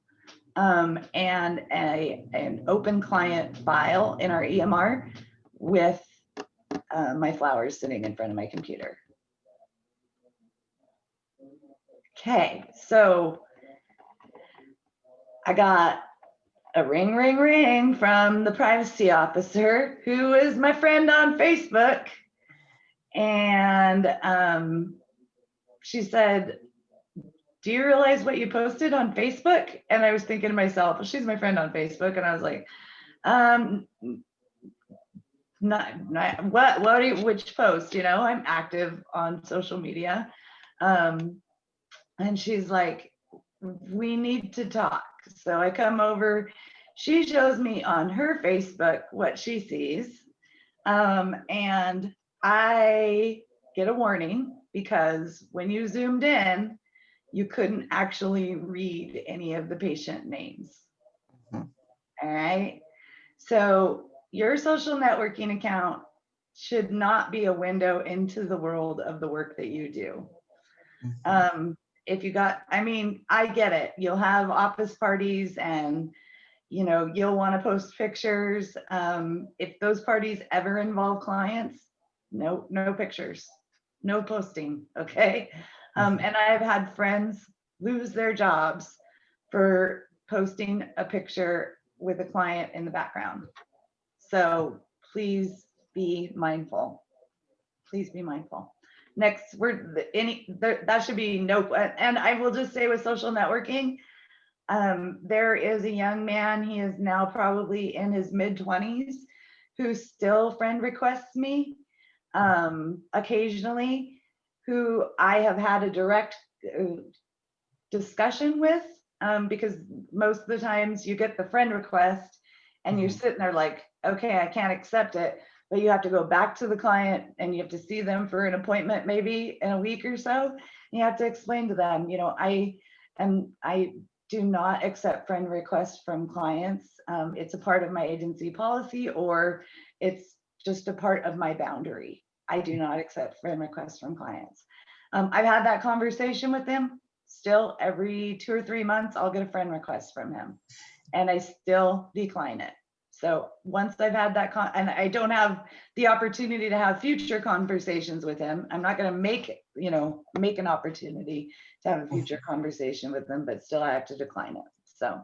and an open client file in our EMR with my flowers sitting in front of my computer. Okay, so I got a ring, ring, ring from the privacy officer, who is my friend on Facebook. And she said, do you realize what you posted on Facebook? And I was thinking to myself, well, she's my friend on Facebook. And I was like, not what are you, which post? You know, I'm active on social media. And she's like, we need to talk. So I come over, she shows me on her Facebook what she sees. And I get a warning because when you zoomed in, you couldn't actually read any of the patient names. All right. So your social networking account should not be a window into the world of the work that you do. If you got, I mean, I get it. You'll have office parties and, you know, you'll want to post pictures. If those parties ever involve clients, no pictures, no posting. Okay. And I've had friends lose their jobs for posting a picture with a client in the background. So please be mindful. Please be mindful. Next, that should be no, and I will just say with social networking, there is a young man, he is now probably in his mid-20s, who still friend requests me occasionally, who I have had a direct discussion with, because most of the times you get the friend request and you're sitting there like, okay, I can't accept it, but you have to go back to the client and you have to see them for an appointment maybe in a week or so. And you have to explain to them, you know, I do not accept friend requests from clients. It's a part of my agency policy, or it's just a part of my boundary. I do not accept friend requests from clients. I've had that conversation with him. Still, every 2 or 3 months, I'll get a friend request from him, and I still decline it. So once I've had that, and I don't have the opportunity to have future conversations with him, I'm not going to make an opportunity to have a future conversation with him, but still I have to decline it. So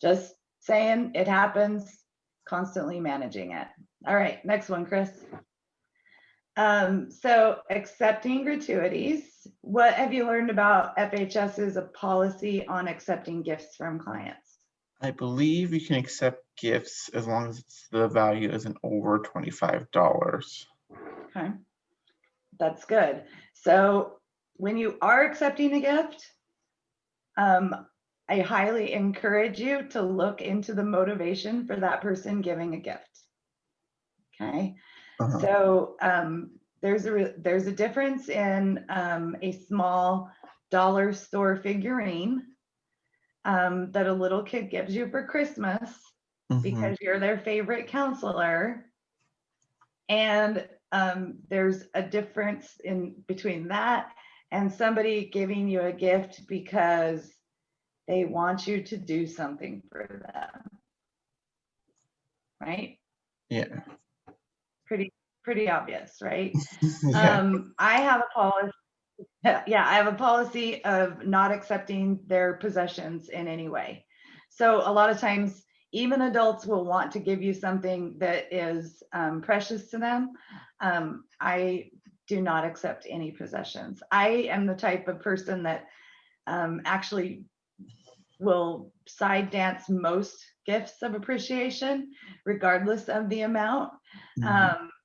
just saying, it happens, constantly managing it. All right, next one, Chris. So accepting gratuities. What have you learned about FHS's policy on accepting gifts from clients? I believe you can accept gifts as long as the value isn't over $25. Okay, that's good. So when you are accepting a gift, I highly encourage you to look into the motivation for that person giving a gift. Okay, so there's a difference in a small dollar store figurine that a little kid gives you for Christmas because you're their favorite counselor, and there's a difference in between that and somebody giving you a gift because they want you to do something for them, right? Yeah. Pretty obvious, right? Yeah. I have a policy. Yeah, I have a policy of not accepting their possessions in any way. So a lot of times, even adults will want to give you something that is precious to them. I do not accept any possessions. I am the type of person that actually will side dance most gifts of appreciation, regardless of the amount.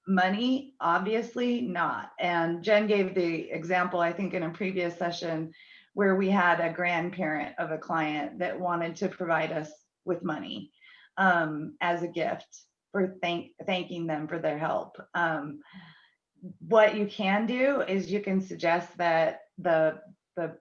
Money, obviously not. And Jen gave the example, I think, in a previous session where we had a grandparent of a client that wanted to provide us with money as a gift for thanking them for their help. What you can do is you can suggest that the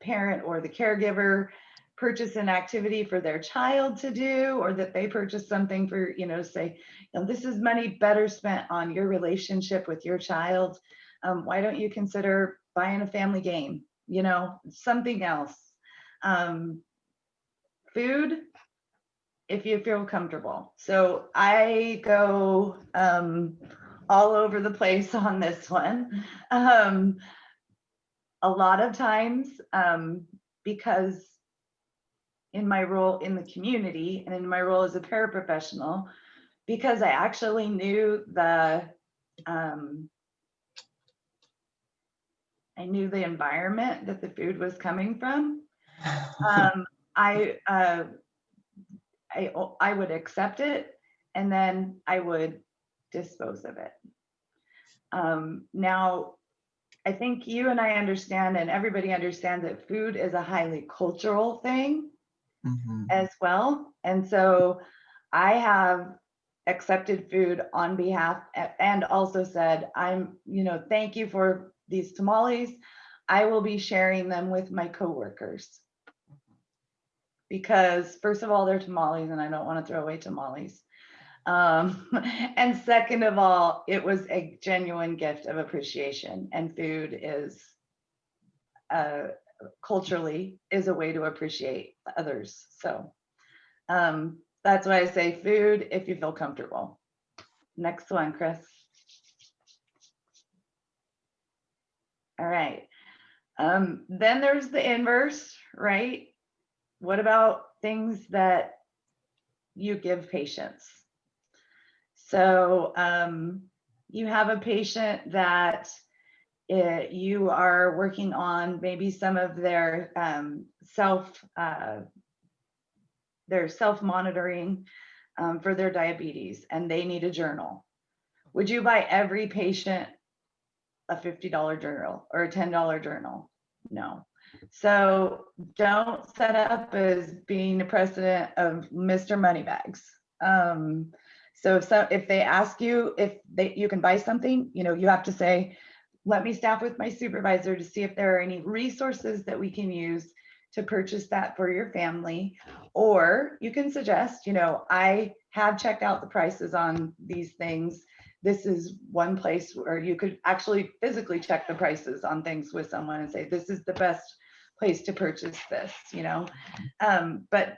parent or the caregiver purchase an activity for their child to do, or that they purchase something for, say, this is money better spent on your relationship with your child. Why don't you consider buying a family game, something else? Food, if you feel comfortable. So I go all over the place on this one. A lot of times, because in my role in the community and in my role as a paraprofessional, because I actually knew the environment that the food was coming from, I would accept it, and then I would dispose of it. Now, I think you and I understand, and everybody understands, that food is a highly cultural thing as well. And so I have accepted food on behalf and also said, thank you for these tamales. I will be sharing them with my coworkers. Because first of all, they're tamales and I don't want to throw away tamales. And second of all, it was a genuine gift of appreciation, and food is culturally is a way to appreciate others. So that's why I say food if you feel comfortable. Next one, Chris. All right. Then there's the inverse, right? What about things that you give patients? So you have a patient that you are working on maybe some of their self-monitoring for their diabetes, and they need a journal. Would you buy every patient a $50 journal or a $10 journal? No. So don't set up as being a precedent of Mr. Moneybags. So if they ask you if you can buy something, you have to say, let me staff with my supervisor to see if there are any resources that we can use to purchase that for your family. Or you can suggest, I have checked out the prices on these things. This is one place where you could actually physically check the prices on things with someone and say, this is the best place to purchase this, but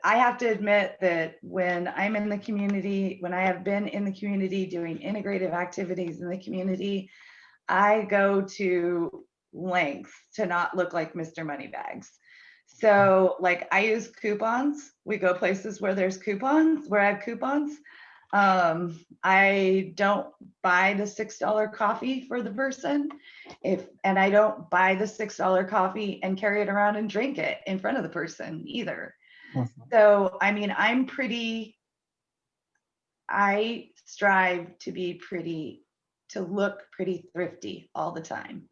I have to admit that when I'm in the community, when I have been in the community doing integrative activities in the community, I go to lengths to not look like Mr. Moneybags. So like I use coupons. We go places where there's coupons, where I have coupons. I don't buy the $6 coffee for the person, and I don't buy the $6 coffee and carry it around and drink it in front of the person either. So, I mean, I strive to look pretty thrifty all the time.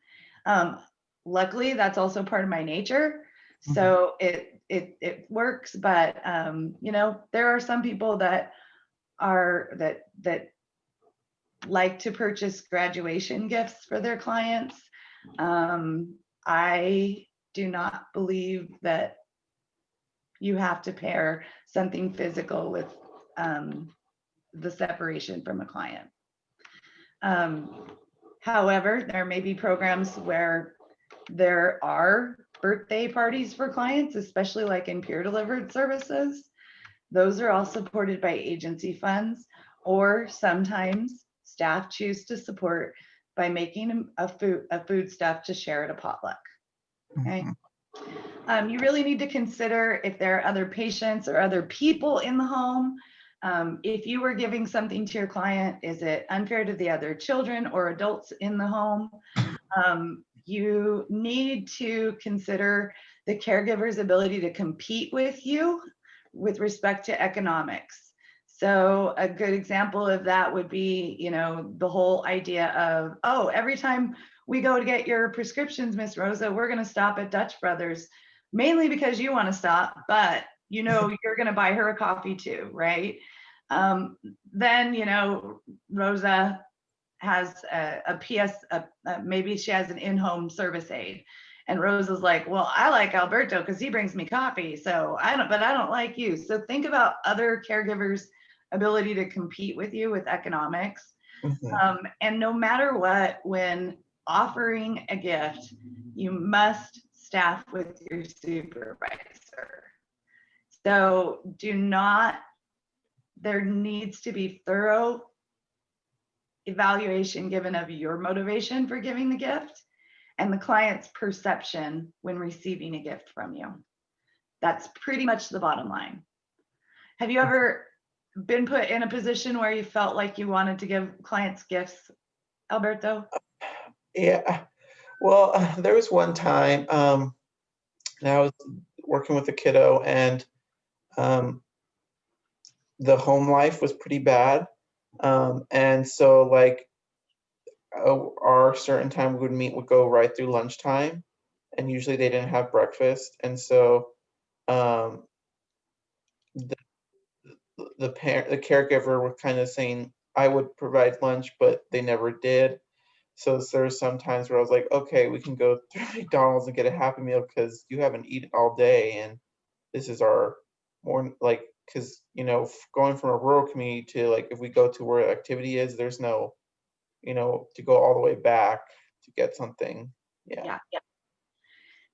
Luckily, that's also part of my nature. So it works, but there are some people that like to purchase graduation gifts for their clients. I do not believe that you have to pair something physical with the separation from a client. However, there may be programs where there are birthday parties for clients, especially like in peer delivered services. Those are all supported by agency funds, or sometimes staff choose to support by making a food stuff to share at a potluck. Okay. You really need to consider if there are other patients or other people in the home. If you were giving something to your client, is it unfair to the other children or adults in the home? You need to consider the caregiver's ability to compete with you with respect to economics. So a good example of that would be, the whole idea of, oh, every time we go to get your prescriptions, Miss Rosa, we're going to stop at Dutch Brothers, mainly because you want to stop, but you're going to buy her a coffee too, right? Then, Rosa has maybe she has an in-home service aide, and Rosa's like, well, I like Alberto because he brings me coffee, so I don't like you. So think about other caregivers' ability to compete with you with economics. And no matter what, when offering a gift, you must staff with your supervisor. So there needs to be thorough evaluation given of your motivation for giving the gift and the client's perception when receiving a gift from you. That's pretty much the bottom line. Have you ever been put in a position where you felt like you wanted to give clients gifts, Alberto? Yeah. Well, there was one time, and I was working with a kiddo, and the home life was pretty bad. And so like our certain time we would meet would go right through lunchtime, and usually they didn't have breakfast. And so the caregiver was kind of saying I would provide lunch, but they never did. So there's some times where I was like, okay, we can go to McDonald's and get a Happy Meal because you haven't eaten all day, and this is our more like, because going from a rural community to like if we go to where activity is, there's no to go all the way back to get something. Yeah.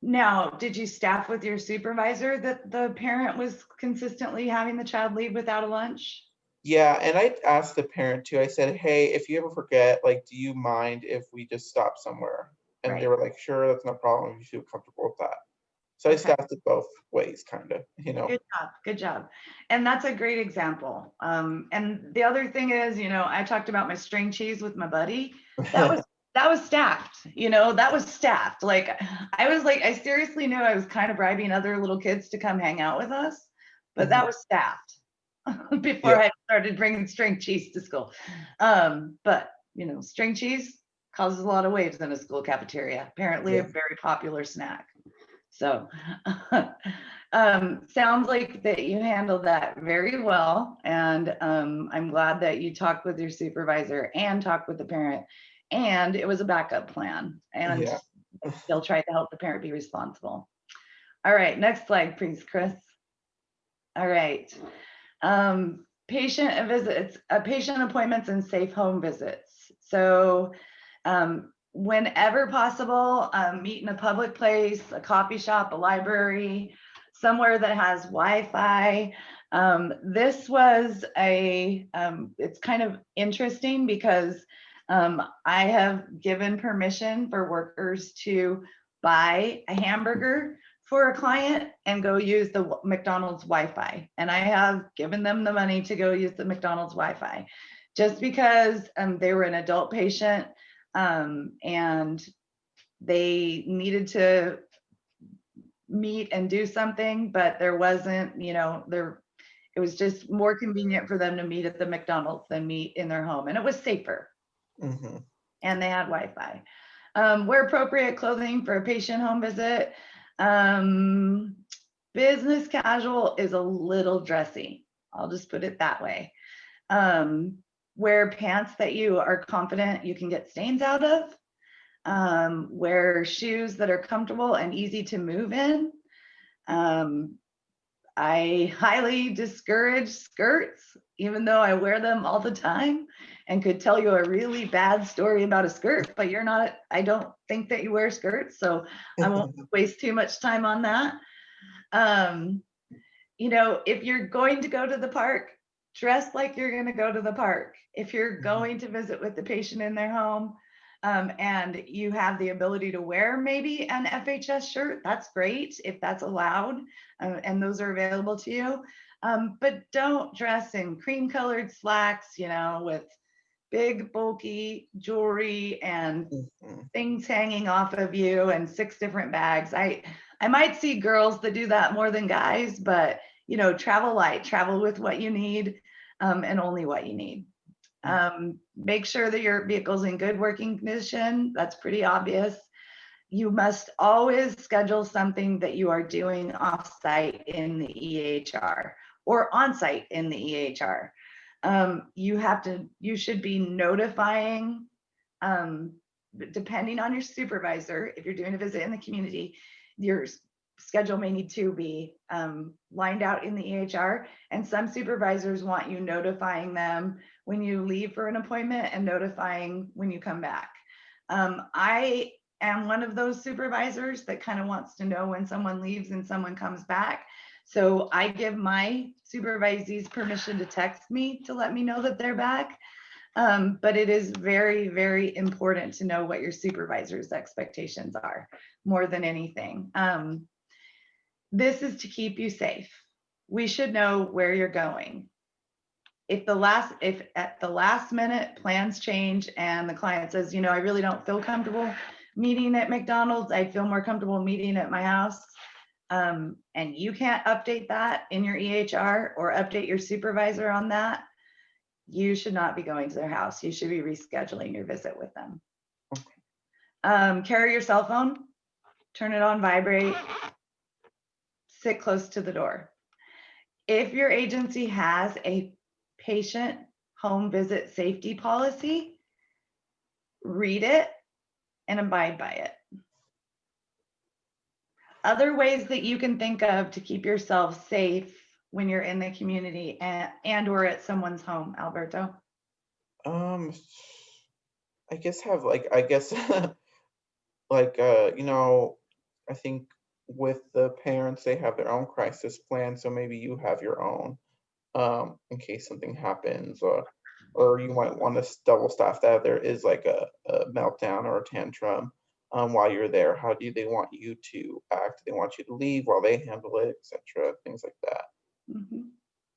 Now, did you staff with your supervisor that the parent was consistently having the child leave without a lunch? Yeah, and I asked the parent too. I said, hey, if you ever forget, like, do you mind if we just stop somewhere? And they Right. were like, sure, that's no problem. You feel comfortable with that. So I staffed it both ways, kind of. Good job. And that's a great example. And the other thing is, I talked about my string cheese with my buddy. That was staffed, that was staffed. Like, I seriously knew I was kind of bribing other little kids to come hang out with us, but that was staffed before I started bringing string cheese to school. But, string cheese causes a lot of waves in a school cafeteria, apparently a very popular snack. So sounds like that you handled that very well. And I'm glad that you talked with your supervisor and talked with the parent, and it was a backup plan, and they'll try to help the parent be responsible. All right, next slide, please, Chris. All right. Patient appointments and safe home visits. So whenever possible, meet in a public place, a coffee shop, a library, somewhere that has Wi-Fi. This was it's kind of interesting because I have given permission for workers to buy a hamburger for a client and go use the McDonald's Wi-Fi. And I have given them the money to go use the McDonald's Wi-Fi just because they were an adult patient. And they needed to meet and do something, but there wasn't, it was just more convenient for them to meet at the McDonald's than meet in their home, and it was safer. And they had Wi-Fi. Wear appropriate clothing for a patient home visit. Business casual is a little dressy. I'll just put it that way. Wear pants that you are confident you can get stains out of. Wear shoes that are comfortable and easy to move in. I highly discourage skirts, even though I wear them all the time and could tell you a really bad story about a skirt, but I don't think that you wear skirts, so I won't waste too much time on that. If you're going to go to the park, dress like you're going to go to the park. If you're going to visit with the patient in their home, and you have the ability to wear maybe an FHS shirt, that's great if that's allowed, and those are available to you. But don't dress in cream colored slacks, you know, with big bulky jewelry and Mhm. things hanging off of you and 6 different bags. I might see girls that do that more than guys, but you know, travel light, travel with what you need, and only what you need. Make sure that your vehicle's in good working condition. That's pretty obvious. You must always schedule something that you are doing off-site in the EHR or on-site in the EHR. You should be notifying, depending on your supervisor, if you're doing a visit in the community, your schedule may need to be lined out in the EHR. And some supervisors want you notifying them when you leave for an appointment and notifying when you come back. I am one of those supervisors that kind of wants to know when someone leaves and someone comes back. So I give my supervisees permission to text me to let me know that they're back. But it is very, very important to know what your supervisor's expectations are more than anything. This is to keep you safe. We should know where you're going. If at the last minute plans change and the client says, you know, I really don't feel comfortable meeting at McDonald's, I feel more comfortable meeting at my house. And you can't update that in your EHR or update your supervisor on that, you should not be going to their house. You should be rescheduling your visit with them. Carry your cell phone, turn it on vibrate, sit close to the door. If your agency has a patient home visit safety policy, read it and abide by it. Other ways that you can think of to keep yourself safe when you're in the community and or at someone's home, Alberto? I guess like you know, I think with the parents they have their own crisis plan, so maybe you have your own in case something happens, or you might want to double staff that if there is like a meltdown or a tantrum while you're there. How do they want you to act? Do they want you to leave while they handle it, etc. Things like that.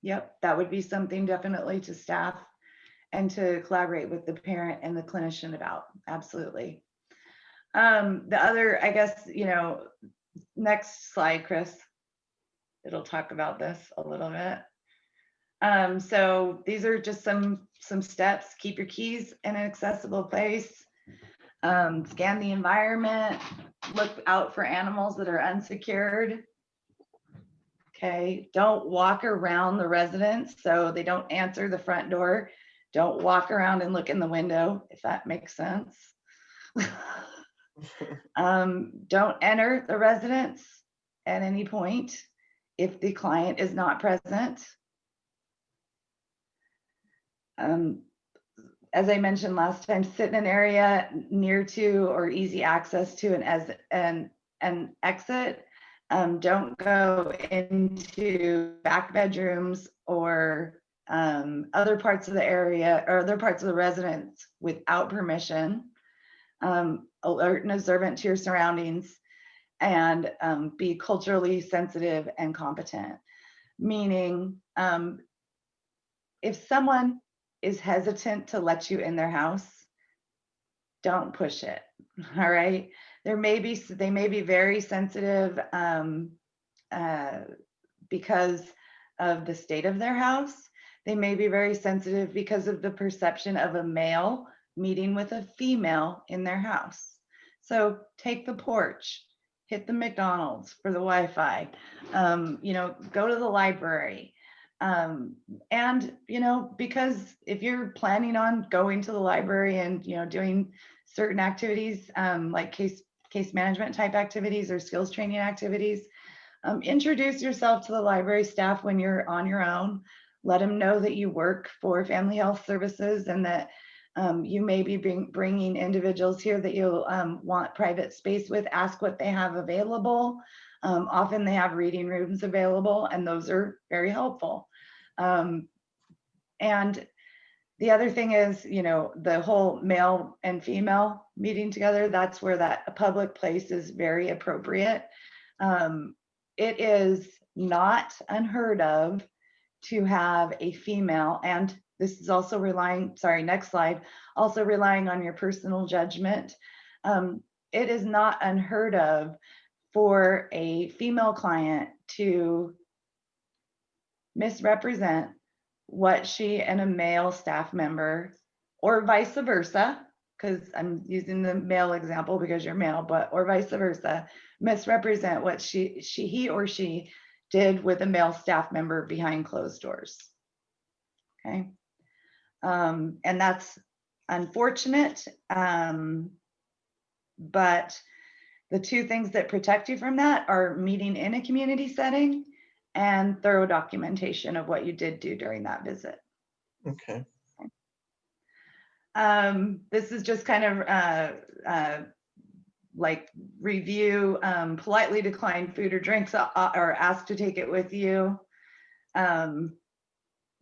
Yep, that would be something definitely to staff and to collaborate with the parent and the clinician about. Absolutely. The other, I guess, you know, next slide, Chris. It'll talk about this a little bit. So these are just some steps. Keep your keys in an accessible place. Scan the environment. Look out for animals that are unsecured. Okay, don't walk around the residence so they don't answer the front door. Don't walk around and look in the window, if that makes sense. Don't enter the residence at any point if the client is not present. As I mentioned last time, sit in an area near to or easy access to an exit. Don't go into back bedrooms or other parts of the area or other parts of the residence without permission. Alert and observant to your surroundings, and be culturally sensitive and competent. Meaning, if someone is hesitant to let you in their house, don't push it. All right. They may be very sensitive because of the state of their house. They may be very sensitive because of the perception of a male meeting with a female in their house. So take the porch, hit the McDonald's for the Wi-Fi, you know, go to the library. And, you know, because if you're planning on going to the library and, you know, doing certain activities, like case management type activities or skills training activities, introduce yourself to the library staff when you're on your own. Let them know that you work for Family Health Services and that you may be bringing individuals here that you'll want private space with. Ask what they have available. Often they have reading rooms available, and those are very helpful. And the other thing is, you know, the whole male and female meeting together, that's where a public place is very appropriate. It is not unheard of to have a female, and this is also relying, sorry, next slide, also relying on your personal judgment. It is not unheard of for a female client to misrepresent what she and a male staff member, or vice versa, because I'm using the male example because you're male, but or vice versa, misrepresent what he or she did with a male staff member behind closed doors. Okay. And that's unfortunate. But the two things that protect you from that are meeting in a community setting and thorough documentation of what you did do during that visit. Okay. This is just kind of like review, politely decline food or drinks or ask to take it with you.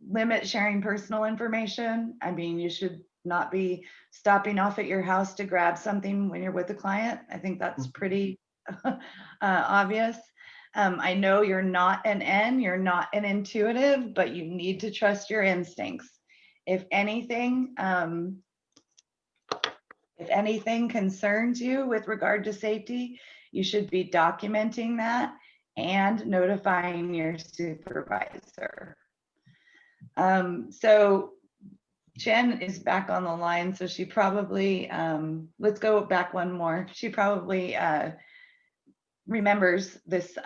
Limit sharing personal information. I mean, you should not be stopping off at your house to grab something when you're with a client. I think that's pretty obvious. I know you're not an N, you're not an intuitive, but you need to trust your instincts. If anything concerns you with regard to safety, you should be documenting that and notifying your supervisor. So Jen is back on the line, so she probably, let's go back one more. She probably remembers this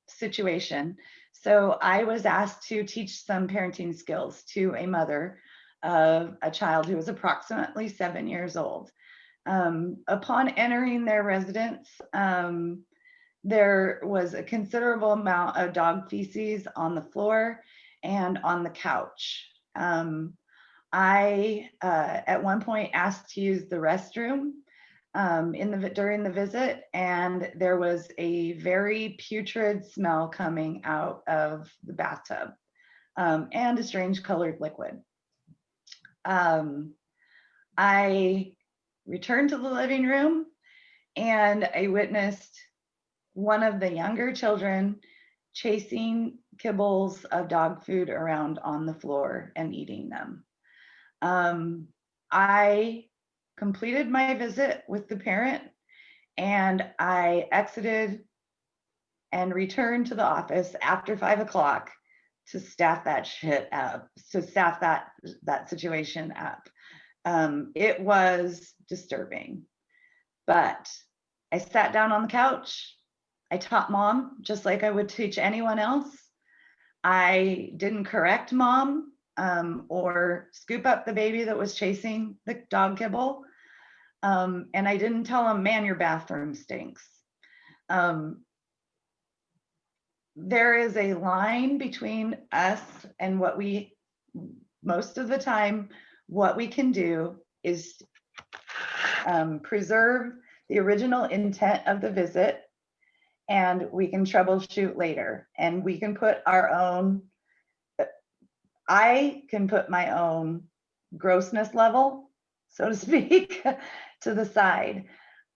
situation. So I was asked to teach some parenting skills to a mother of a child who was approximately 7 years old. Upon entering their residence, there was a considerable amount of dog feces on the floor and on the couch. I, at one point, asked to use the restroom during the visit, and there was a very putrid smell coming out of the bathtub, and a strange colored liquid. I returned to the living room, and I witnessed one of the younger children chasing kibbles of dog food around on the floor and eating them. I completed my visit with the parent, and I exited and returned to the office after 5 o'clock to staff that shit up, to staff that situation up. It was disturbing, but I sat down on the couch. I taught mom just like I would teach anyone else. I didn't correct mom or scoop up the baby that was chasing the dog kibble. And I didn't tell him, man, your bathroom stinks. There is a line between us and what we, most of the time, what we can do is preserve the original intent of the visit, and we can troubleshoot later, and we can put our own, I can put my own grossness level, so to speak, to the side.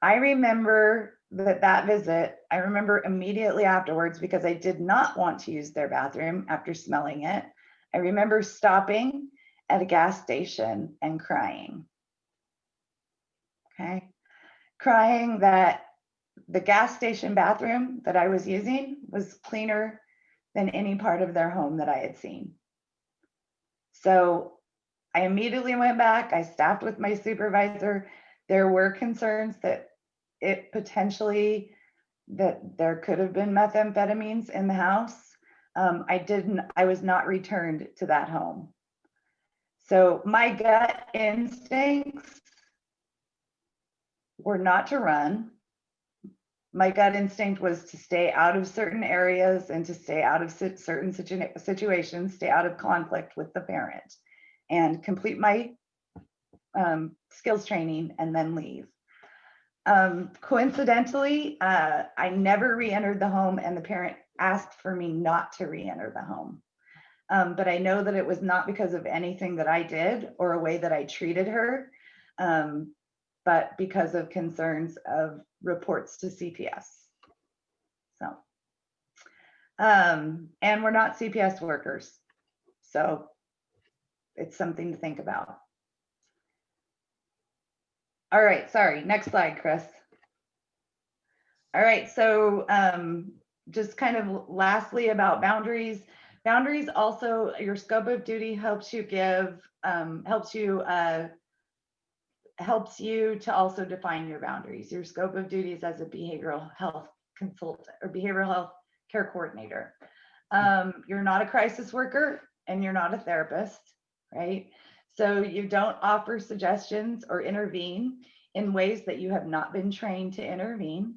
I remember that visit, I remember immediately afterwards, because I did not want to use their bathroom after smelling it. I remember stopping at a gas station and crying. Okay. Crying that the gas station bathroom that I was using was cleaner than any part of their home that I had seen. So I immediately went back. I staffed with my supervisor. There were concerns that it potentially, that there could have been methamphetamines in the house. I was not returned to that home. So my gut instincts were not to run. My gut instinct was to stay out of certain areas and to stay out of certain situations, stay out of conflict with the parent, and complete my skills training and then leave. Coincidentally, I never re-entered the home, and the parent asked for me not to re-enter the home. But I know that it was not because of anything that I did or a way that I treated her, but because of concerns of reports to CPS. So, and we're not CPS workers. So it's something to think about. All right, sorry, next slide, Chris. All right, so just kind of lastly about boundaries. Boundaries also, your scope of duty helps you give, helps you to also define your boundaries. Your scope of duties as a behavioral health consultant or behavioral health care coordinator. You're not a crisis worker and you're not a therapist, right? So you don't offer suggestions or intervene in ways that you have not been trained to intervene.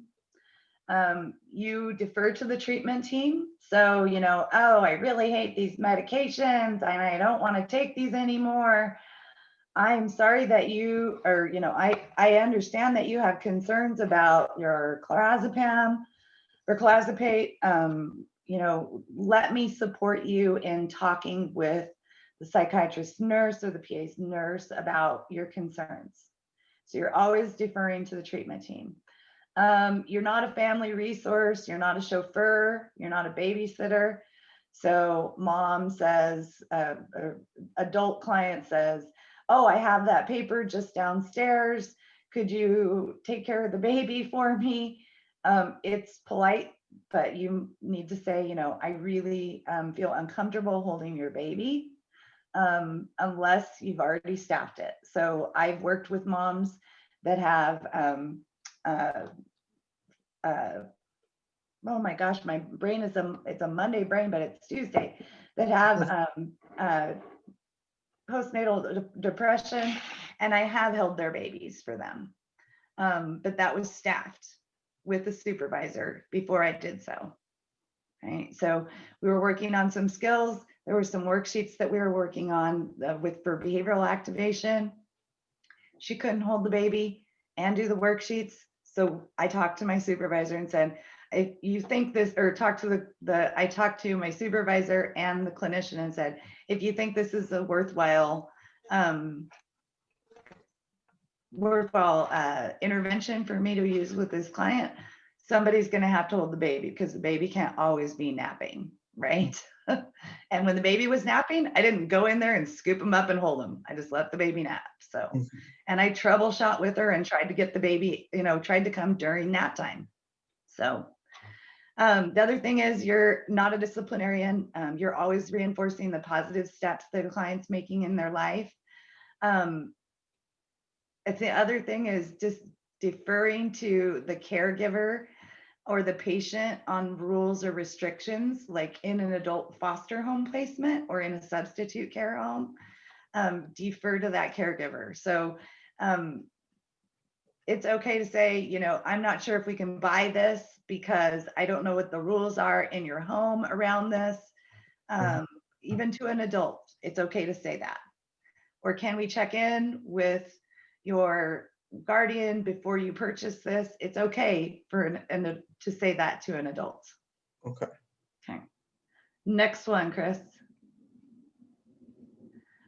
You defer to the treatment team. So, you know, oh, I really hate these medications and I don't want to take these anymore. I'm sorry that you, or, you know, I understand that you have concerns about your clonazepam or clonazepate. You know, let me support you in talking with the psychiatrist nurse or the PA's nurse about your concerns. So you're always deferring to the treatment team. You're not a family resource. You're not a chauffeur. You're not a babysitter. So mom says, adult client says, oh, I have that paper just downstairs. Could you take care of the baby for me? It's polite, but you need to say, you know, I really feel uncomfortable holding your baby unless you've already staffed it. So I've worked with moms that have, oh my gosh, my brain is it's a Monday brain, but it's Tuesday, that have postnatal depression, and I have held their babies for them. But that was staffed with a supervisor before I did so. Right. So we were working on some skills. There were some worksheets that we were working on for behavioral activation. She couldn't hold the baby and do the worksheets. So I talked to my supervisor and said, if you think this, or talk to I talked to my supervisor and the clinician and said, if you think this is a worthwhile intervention for me to use with this client, somebody's going to have to hold the baby because the baby can't always be napping, right? And when the baby was napping, I didn't go in there and scoop him up and hold him. I just let the baby nap. So, and I troubleshot with her and tried to get the baby, you know, tried to come during nap time. So the other thing is you're not a disciplinarian. You're always reinforcing the positive steps that a client's making in their life. The other thing is just deferring to the caregiver or the patient on rules or restrictions, like in an adult foster home placement or in a substitute care home, defer to that caregiver. So it's okay to say, you know, I'm not sure if we can buy this because I don't know what the rules are in your home around this. Even to an adult, it's okay to say that. Or can we check in with your guardian before you purchase this? It's okay for to say that to an adult. Okay. Okay. Next one, Chris.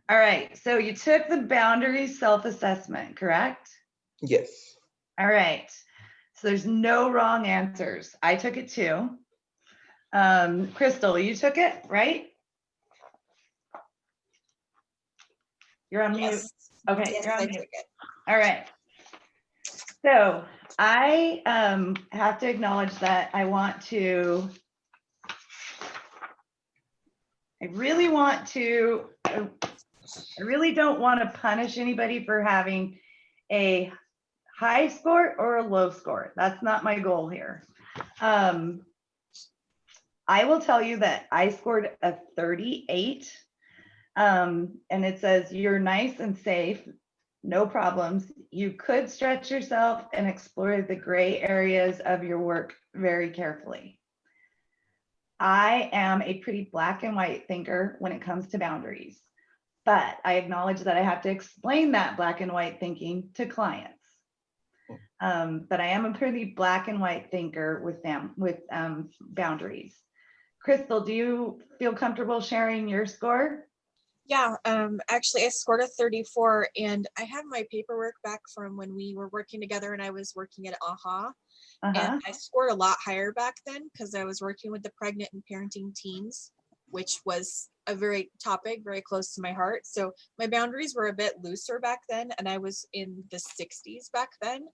All right. So you took the boundary self-assessment, correct? Yes. All right. So there's no wrong answers. I took it too. Crystal, you took it, right? You're on mute. Okay, Yes, you're on I mute. took it. All right. So I have to acknowledge that I really don't want to punish anybody for having a high score or a low score. That's not my goal here. I will tell you that I scored a 38. And it says, you're nice and safe, no problems. You could stretch yourself and explore the gray areas of your work very carefully. I am a pretty black and white thinker when it comes to boundaries, but I acknowledge that I have to explain that black and white thinking to clients. But I am a pretty black and white thinker with boundaries. Crystal, do you feel comfortable sharing your score? Yeah, actually I scored a 34 and I have my paperwork back from when we were working together and I was working at AHA. And I scored a lot higher back then because I was working with the pregnant and parenting teens, which was a very topic very close to my heart. So my boundaries were a bit looser back then, and I was in the 60s back then.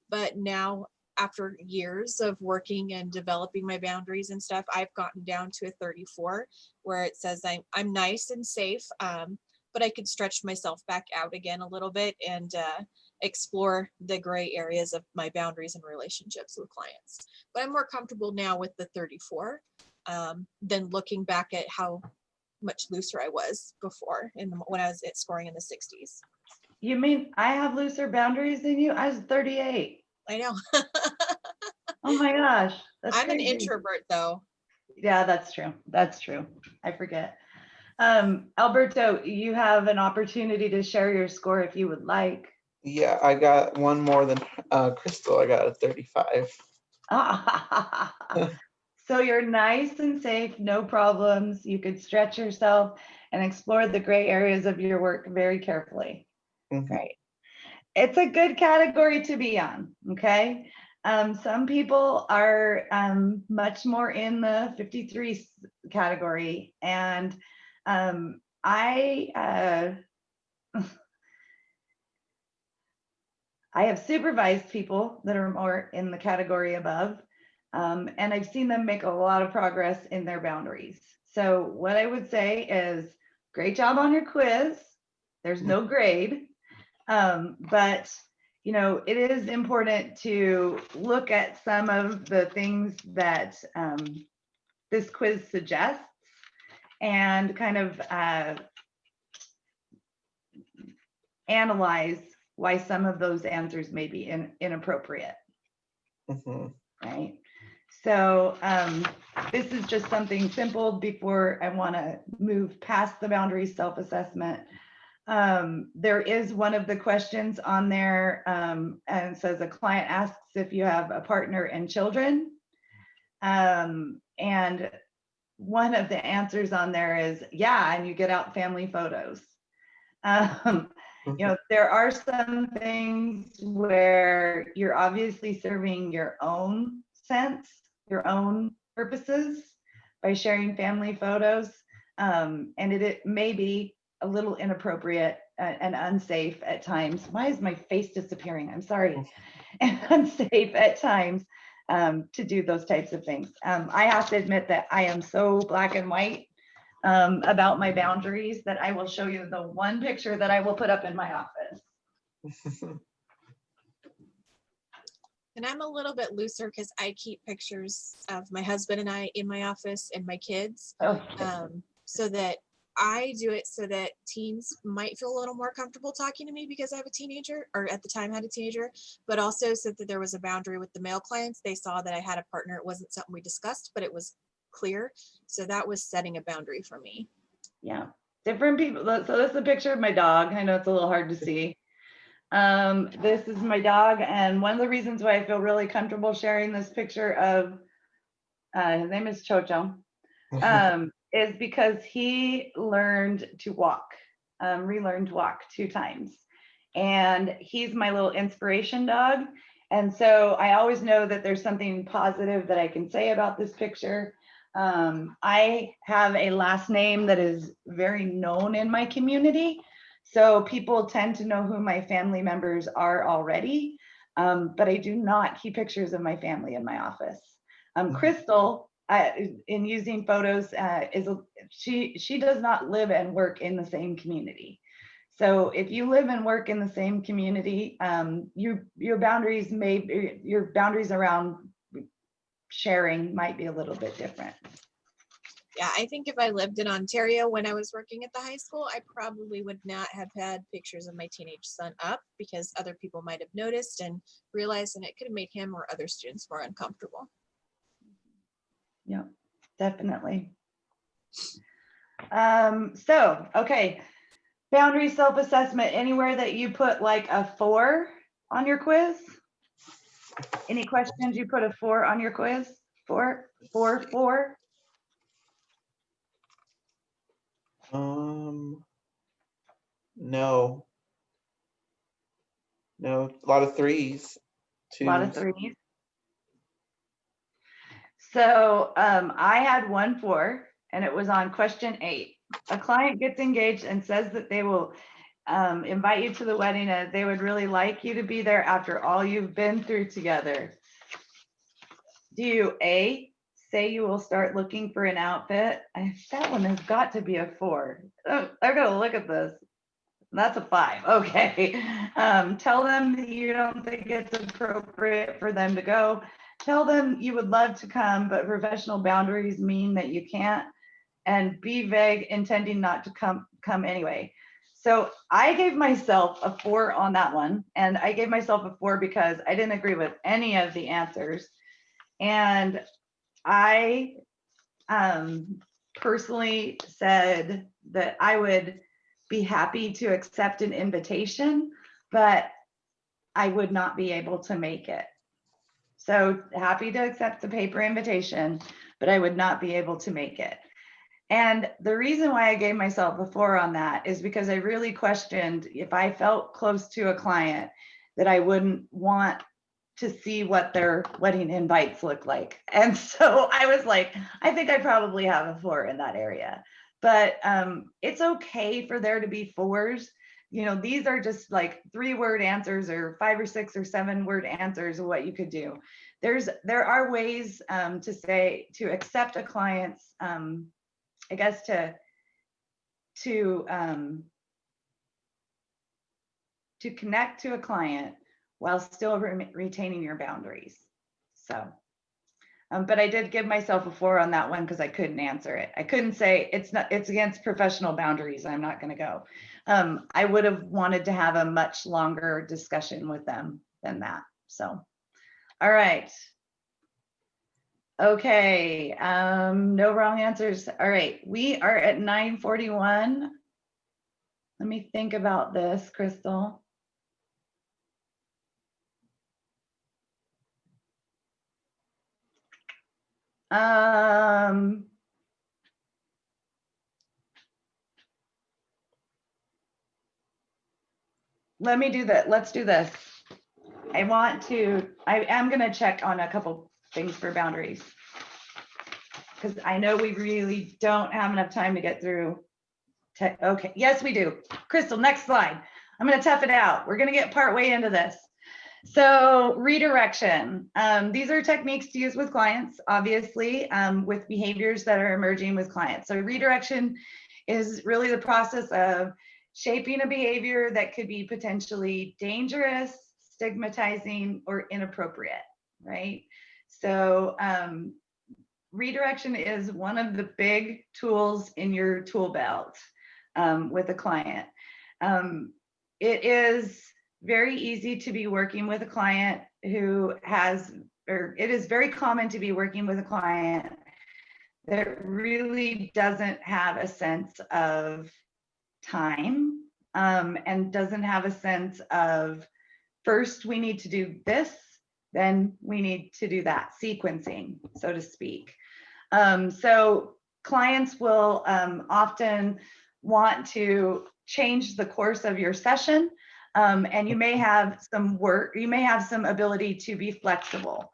But now, after years of working and developing my boundaries and stuff, I've gotten down to a 34, where it says I'm nice and safe, but I could stretch myself back out again a little bit and explore the gray areas of my boundaries and relationships with clients. But I'm more comfortable now with the 34 than looking back at how much looser I was before when I was scoring in the 60s. You mean I have looser boundaries than you? I was 38. I know. Oh my gosh. That's I'm crazy. an introvert though. Yeah, that's true. That's true. I forget. Alberto, you have an opportunity to share your score if you would like. Yeah, I got one more than Crystal. I got a 35. So you're nice and safe, no problems. You could stretch yourself and explore the gray areas of your work very carefully. Mhm. Right. It's a good category to be on. Okay. Some people are much more in the 53 category, and I have supervised people that are more in the category above, and I've seen them make a lot of progress in their boundaries. So what I would say is, great job on your quiz. There's no grade, but you know, it is important to look at some of the things that this quiz suggests and kind of analyze why some of those answers may be inappropriate. Mhm. Right? So this is just something simple before I want to move past the boundary self-assessment. There is one of the questions on there, and it says a client asks if you have a partner and children. And one of the answers on there is, yeah, and you get out family photos. You know, there are some things where you're obviously serving your own sense, your own purposes by sharing family photos. And it may be a little inappropriate and unsafe at times. Why is my face disappearing? I'm sorry. And unsafe at times to do those types of things. I have to admit that I am so black and white about my boundaries that I will show you the one picture that I will put up in my office. And I'm a little bit looser because I keep pictures of my husband and I in my office and my kids, so that I do it so that teens might feel a little more comfortable talking to me because I have a teenager, or at the time had a teenager, but also so that there was a boundary with the male clients. They saw that I had a partner. It wasn't something we discussed, but it was clear. So that was setting a boundary for me. Yeah, different people. So this is a picture of my dog. I know it's a little hard to see. This is my dog, and one of the reasons why I feel really comfortable sharing this picture of his name is Chocho, is because he learned to walk, relearned to walk 2 times, and he's my little inspiration dog. And so I always know that there's something positive that I can say about this picture. I have a last name that is very known in my community. So people tend to know who my family members are already, but I do not keep pictures of my family in my office. Crystal, in using photos, she does not live and work in the same community. So if you live and work in the same community, your boundaries around sharing might be a little bit different. Yeah, I think if I lived in Ontario when I was working at the high school, I probably would not have had pictures of my teenage son up because other people might have noticed and realized, and it could have made him or other students more uncomfortable. Yeah, definitely. So, okay. Boundary self-assessment, anywhere that you put like a 4 on your quiz? Any questions you put a 4 on your quiz? 4? No, a lot of 3s, 2s. A lot of 3s. So I had 1 4, and it was on question 8. a client gets engaged and says that they will invite you to the wedding and they would really like you to be there after all you've been through together, do you A, say you will start looking for an outfit? That one has got to be a 4. Oh, I gotta look at this. That's a 5. Okay. Tell them that you don't think it's appropriate for them to go. Tell them you would love to come, but professional boundaries mean that you can't. And be vague, intending not to come anyway. So I gave myself a 4 on that one. And I gave myself a 4 because I didn't agree with any of the answers. And I personally said that I would be happy to accept an invitation, but I would not be able to make it. So happy to accept the paper invitation, but I would not be able to make it. And the reason why I gave myself a 4 on that is because I really questioned if I felt close to a client that I wouldn't want to see what their wedding invites look like. And so I was like, I think I probably have a 4 in that area. But it's okay for there to be 4s. You know, these are just like 3-word answers or 5 or 6 or 7-word answers of what you could do. There are ways to accept a client's I guess to connect to a client while still retaining your boundaries. So, but I did give myself a 4 on that one because I couldn't answer it. I couldn't say it's against professional boundaries. I'm not going to go. I would have wanted to have a much longer discussion with them than that. So, all right. Okay, no wrong answers. All right, we are at 9:41. Let me think about this, Crystal. Let me do that. Let's do this. I am going to check on a couple things for boundaries because I know we really don't have enough time to get through. Okay, yes, we do. Crystal, next slide. I'm going to tough it out. We're going to get part way into this. So redirection. These are techniques to use with clients, obviously, with behaviors that are emerging with clients. So redirection is really the process of shaping a behavior that could be potentially dangerous, stigmatizing, or inappropriate, right? So redirection is one of the big tools in your tool belt with a client. It is very easy to be working with a client it is very common to be working with a client that really doesn't have a sense of time and doesn't have a sense of first we need to do this, then we need to do that, sequencing, so to speak. So clients will often want to change the course of your session. And you may have some ability to be flexible.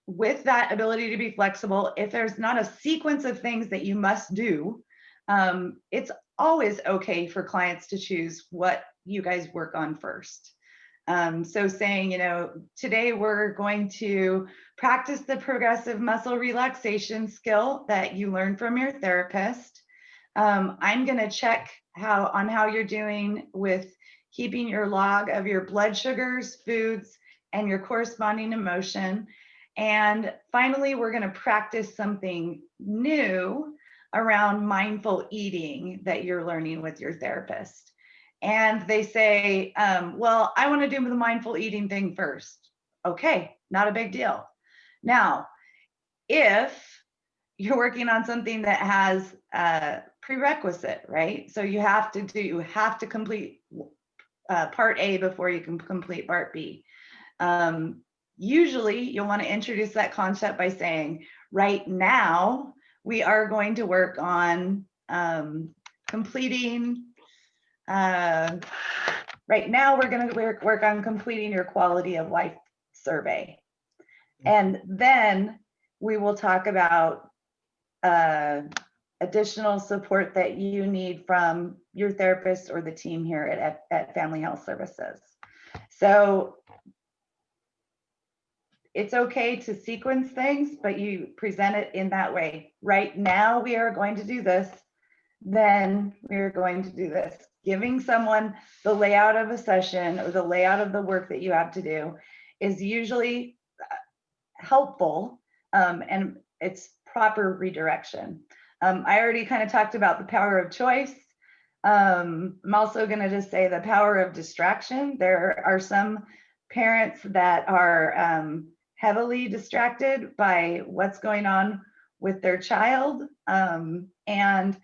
With that ability to be flexible, if there's not a sequence of things that you must do, it's always okay for clients to choose what you guys work on first. So saying, you know, today we're going to practice the progressive muscle relaxation skill that you learned from your therapist. I'm going to check how you're doing with keeping your log of your blood sugars, foods, and your corresponding emotion. And finally, we're going to practice something new around mindful eating that you're learning with your therapist. And they say, well, I want to do the mindful eating thing first. Okay, not a big deal. Now, if you're working on something that has a prerequisite, right? So you have to complete part A before you can complete part B. Usually you'll want to introduce that concept by saying, right now, we are going to work on completing, right now we're going to work on completing your quality of life survey. And then we will talk about additional support that you need from your therapist or the team here at Family Health Services. So it's okay to sequence things, but you present it in that way. Right now, we are going to do this. Then we are going to do this. Giving someone the layout of a session or the layout of the work that you have to do is usually helpful, and it's proper redirection. I already kind of talked about the power of choice. I'm also going to just say the power of distraction. There are some parents that are heavily distracted by what's going on with their child. And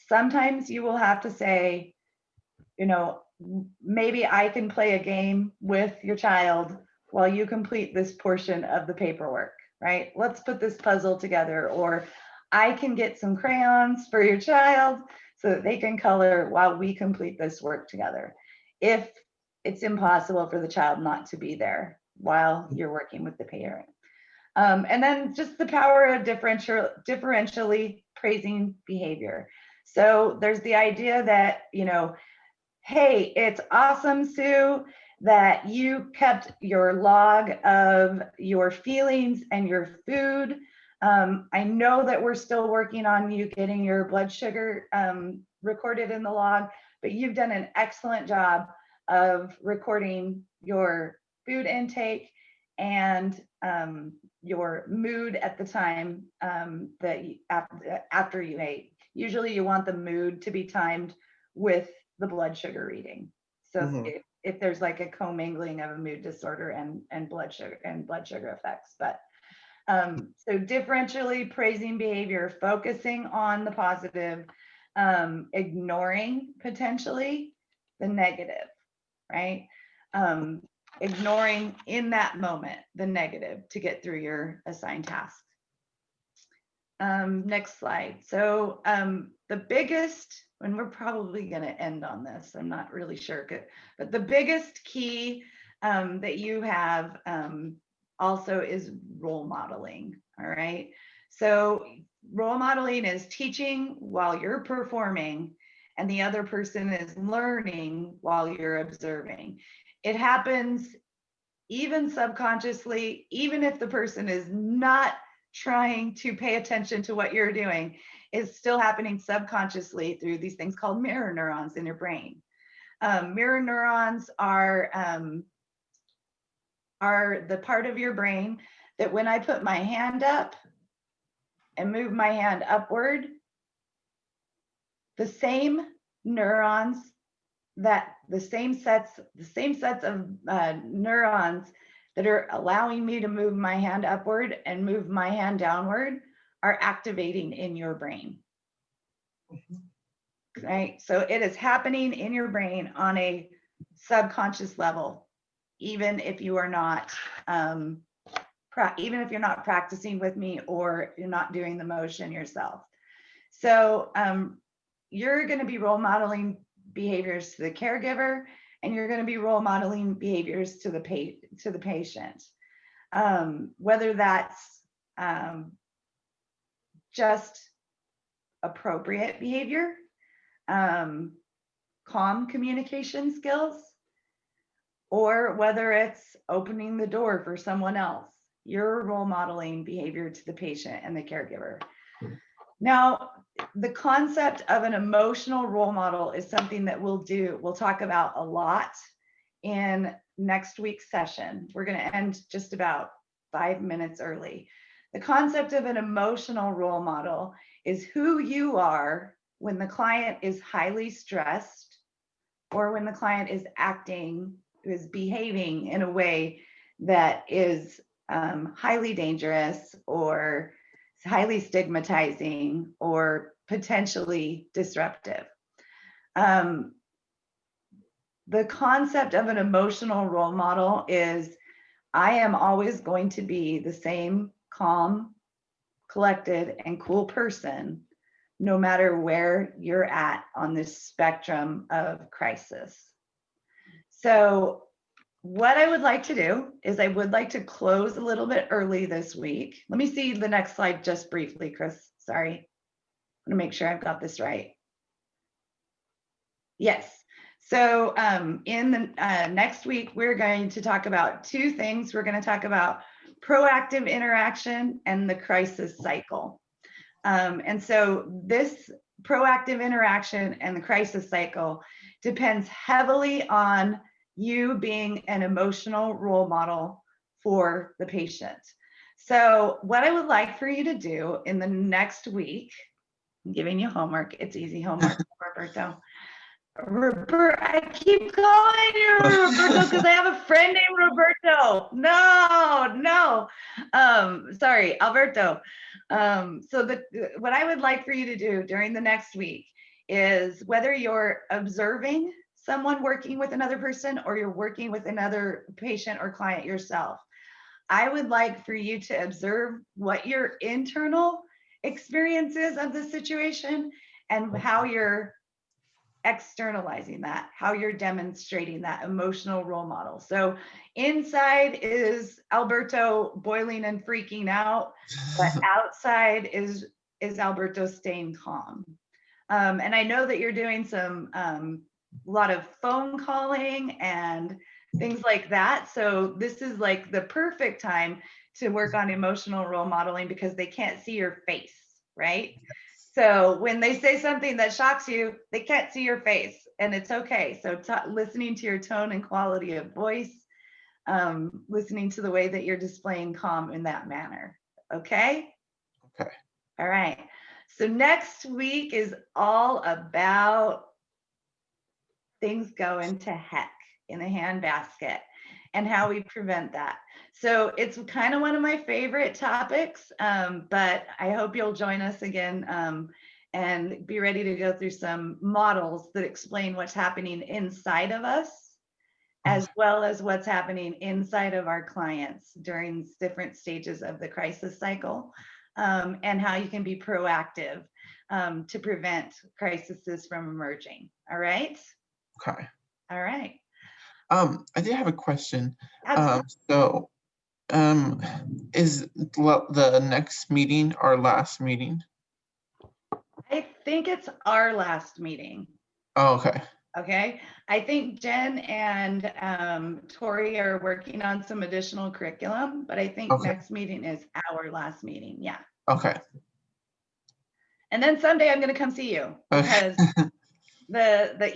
sometimes you will have to say, you know, maybe I can play a game with your child while you complete this portion of the paperwork, right? Let's put this puzzle together, or I can get some crayons for your child so that they can color while we complete this work together. If it's impossible for the child not to be there while you're working with the parent. And then just the power of differentially praising behavior. So there's the idea that, you know, hey, it's awesome, Sue, that you kept your log of your feelings and your food. I know that we're still working on you getting your blood sugar recorded in the log, but you've done an excellent job of recording your food intake and your mood at the time that after you ate. Usually you want the mood to be timed with the blood sugar reading. So if there's like a commingling of a mood disorder and blood sugar effects, but so differentially praising behavior, focusing on the positive, ignoring potentially the negative, right? Ignoring in that moment the negative to get through your assigned task. Next slide. So the biggest, and we're probably going to end on this, I'm not really sure, but the biggest key that you have also is role modeling. All right. So role modeling is teaching while you're performing and the other person is learning while you're observing. It happens even subconsciously, even if the person is not trying to pay attention to what you're doing, is still happening subconsciously through these things called mirror neurons in your brain. Mirror neurons are the part of your brain that when I put my hand up and move my hand upward, the same neurons that the same sets of neurons that are allowing me to move my hand upward and move my hand downward are activating in your brain. Right? So it is happening in your brain on a subconscious level, even if you are not practicing with me or you're not doing the motion yourself. So you're going to be role modeling behaviors to the caregiver, and you're going to be role modeling behaviors to the patient. Whether that's just appropriate behavior, calm communication skills, or whether it's opening the door for someone else. You're role modeling behavior to the patient and the caregiver. Now, the concept of an emotional role model is something that we'll talk about a lot in next week's session. We're going to end just about 5 minutes early. The concept of an emotional role model is who you are when the client is highly stressed or when the client is behaving in a way that is highly dangerous or highly stigmatizing or potentially disruptive. The concept of an emotional role model is I am always going to be the same calm, collected, and cool person, no matter where you're at on this spectrum of crisis. So what I would like to do is I would like to close a little bit early this week. Let me see the next slide just briefly, Chris. Sorry. to make sure I've got this right. Yes. So in the next week, we're going to talk about two things. We're going to talk about proactive interaction and the crisis cycle. And so this proactive interaction and the crisis cycle depends heavily on you being an emotional role model for the patient. So what I would like for you to do in the next week, I'm giving you homework. It's easy homework, Roberto. I keep calling you Roberto because I have a friend named Roberto. No. Sorry, Alberto. So what I would like for you to do during the next week is, whether you're observing someone working with another person or you're working with another patient or client yourself, I would like for you to observe what your internal experience is of the situation and how you're externalizing that, how you're demonstrating that emotional role model. So inside is Alberto boiling and freaking out, but outside is Alberto staying calm. And I know that you're doing some lot of phone calling and things like that. So this is like the perfect time to work on emotional role modeling, because they can't see your face, right? So when they say something that shocks you, they can't see your face, and it's okay. So listening to your tone and quality of voice, listening to the way that you're displaying calm in that manner. Okay? Okay. All right. So next week is all about things going to heck in the handbasket and how we prevent that. So it's kind of one of my favorite topics, but I hope you'll join us again and be ready to go through some models that explain what's happening inside of us, as well as what's happening inside of our clients during different stages of the crisis cycle, and how you can be proactive to prevent crises from emerging. All right? Okay. All right. I did have a question. Absolutely. Is the next meeting our last meeting? I think it's our last meeting. Oh, okay. Okay. I think Jen and Tori are working on some additional curriculum, but I think Okay. next meeting is our last meeting. Yeah. Okay. And then someday I'm going to come see you, because the